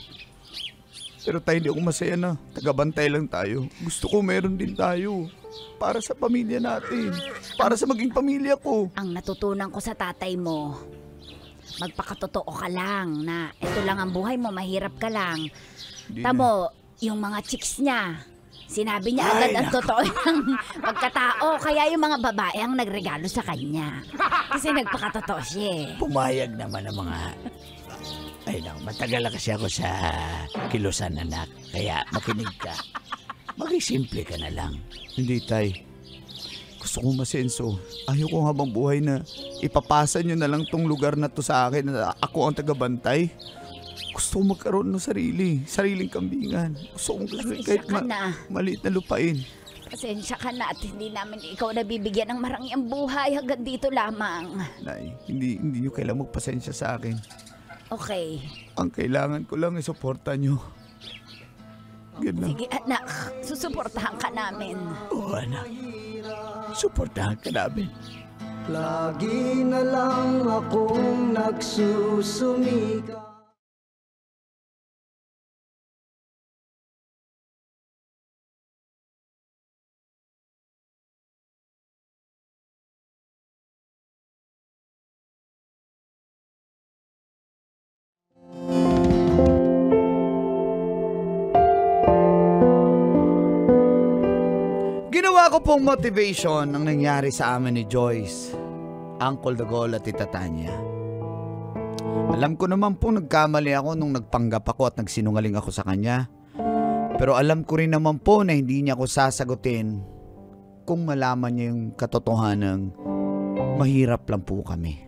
Pero tayo, hindi ako masaya na. Tagabantay lang tayo. Gusto ko meron din tayo. Para sa pamilya natin. Para sa maging pamilya ko. Ang natutunan ko sa tatay mo, magpakatotoo ka lang na ito lang ang buhay mo, mahirap ka lang. Tamo, yung mga chicks niya, sinabi niya agad ang totoo ng pagkatao. Kaya yung mga babae ang nagregalo sa kanya. Kasi nagpakatotoo siya eh. Pumayag naman ang mga... Ay lang, matagal na kasi ako sa kilusan, anak. Kaya makinig ka. Maging-simple ka na lang. Hindi, Tay. Gusto kong masenso. Ayoko habang buhay na ipapasa nyo na lang tong lugar na to sa akin na ako ang tagabantay. Gusto kong magkaroon ng sariling kambingan. Gusto kong kahit maliit na lupain. Pasensya ka na at hindi namin ikaw nabibigyan ng marangyang buhay hanggang dito lamang. Nay, hindi nyo kailangang magpasensya sa akin. Okay. Ang kailangan ko lang ay suporta nyo. Sige anak, susuportahan ka namin. Oo anak, suportahan ka namin. Lagi na lang akong nagsusumika. Ginawa ko pong motivation ang nangyari sa amin ni Joyce, Uncle Dagol at Tita Tanya. Alam ko naman po nagkamali ako nung nagpanggap ako at nagsinungaling ako sa kanya. Pero alam ko rin naman po na hindi niya ako sasagutin kung malaman niya yung katotohanan mahirap lang po kami.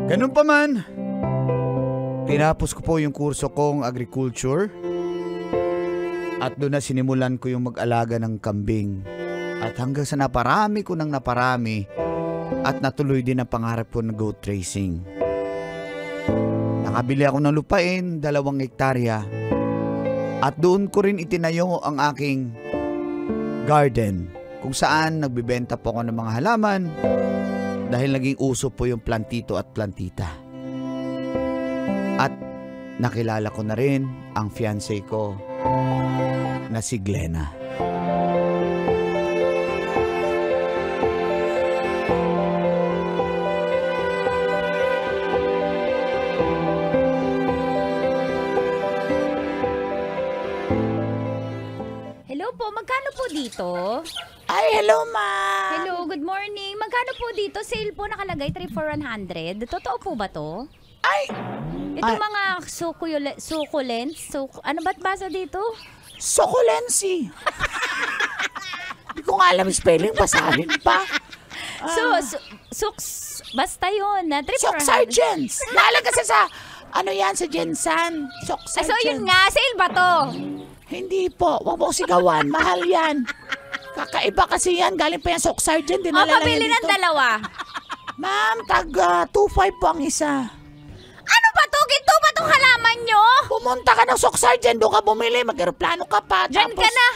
Ganun pa man, tinapos ko po yung kurso kong agriculture. At doon na sinimulan ko yung mag-alaga ng kambing. At hanggang sa naparami ko ng naparami at natuloy din ang pangarap ko na goat racing. Nakabili ako ng lupain, 2 hektarya. At doon ko rin itinayo ang aking garden kung saan nagbibenta po ako ng mga halaman dahil naging uso po yung plantito at plantita. At nakilala ko na rin ang fiancé ko na si Glenna. Hello po, magkano po dito? Ay, hello ma! Hello, good morning. Magkano po dito? Sale po nakalagay, 3 for 100. Totoo po ba to? Ay! Ito mga succulents. Ano ba't basa dito? Succulency. Hindi ko nga alam spelling, basahin pa. Basta yun. Sargents. Nalaga sa ano yan, sa Jensan. Sargents. So yun nga, sale ba to? Hindi po, wag mo sigawan. Mahal yan. Kakaiba kasi yan. Galing pa yan Sargent. Pabili ng 2. Ma'am, taga 2.5 po ang isa. Ano ba to? Ginto ba tong halaman nyo? Pumunta ka ng Sargent, doon ka bumili. Mag-aeroplano ka pa. Diyan ka na.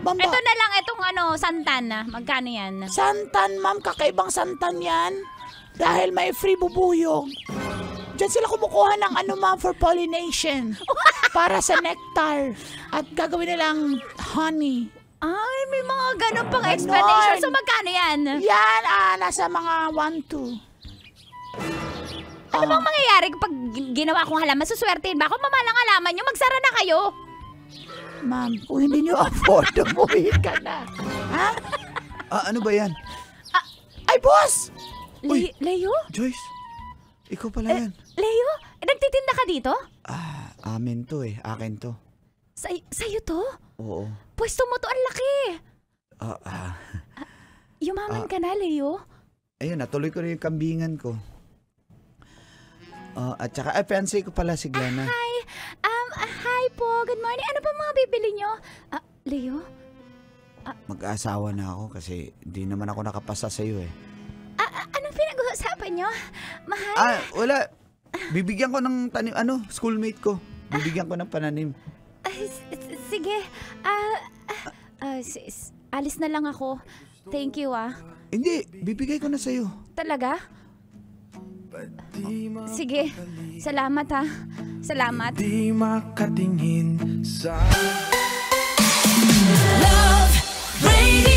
Bamba. Ito na lang, itong santan na. Magkano yan? Santan, ma'am. Kakaibang santan yan. Dahil may free bubuyog. Diyan sila kumukuha ng ma'am, for pollination. Para sa nectar. At gagawin nilang honey. Ay, may mga ganun pang explanation. So, magkano yan? Yan, nasa mga 1-2. Ano bang mangyayari kapag ginawa kong halaman? Suswertein ba ako? Mamalang halaman nyo, magsara na kayo. Ma'am, kung hindi nyo afford, umuwi ka na. Ha? Ano ba yan? Ay, boss! Leo? Joyce, ikaw pala yan. Leo, nagtitinda ka dito? Amin to eh. Akin to. Sa'yo to? Oo. Pwesto mo to, ang laki. Yumaman ka na, Leo. Ayun, natuloy ko na yung kambingan ko. At saka, fiancé ko pala si Glenna. Hi po. Good morning. Ano pa mga bibili nyo? Leo? Mag-aasawa na ako kasi di naman ako nakapasa sa'yo eh. Anong pinag-uusapan nyo? Mahal? Wala. Bibigyan ko ng tanim, schoolmate ko. Bibigyan ko ng pananim. Sige. Alis na lang ako. Thank you, Hindi, bibigay ko na sa'yo. Talaga? Sige. Salamat, Salamat. Di makatingin sa Love Radio.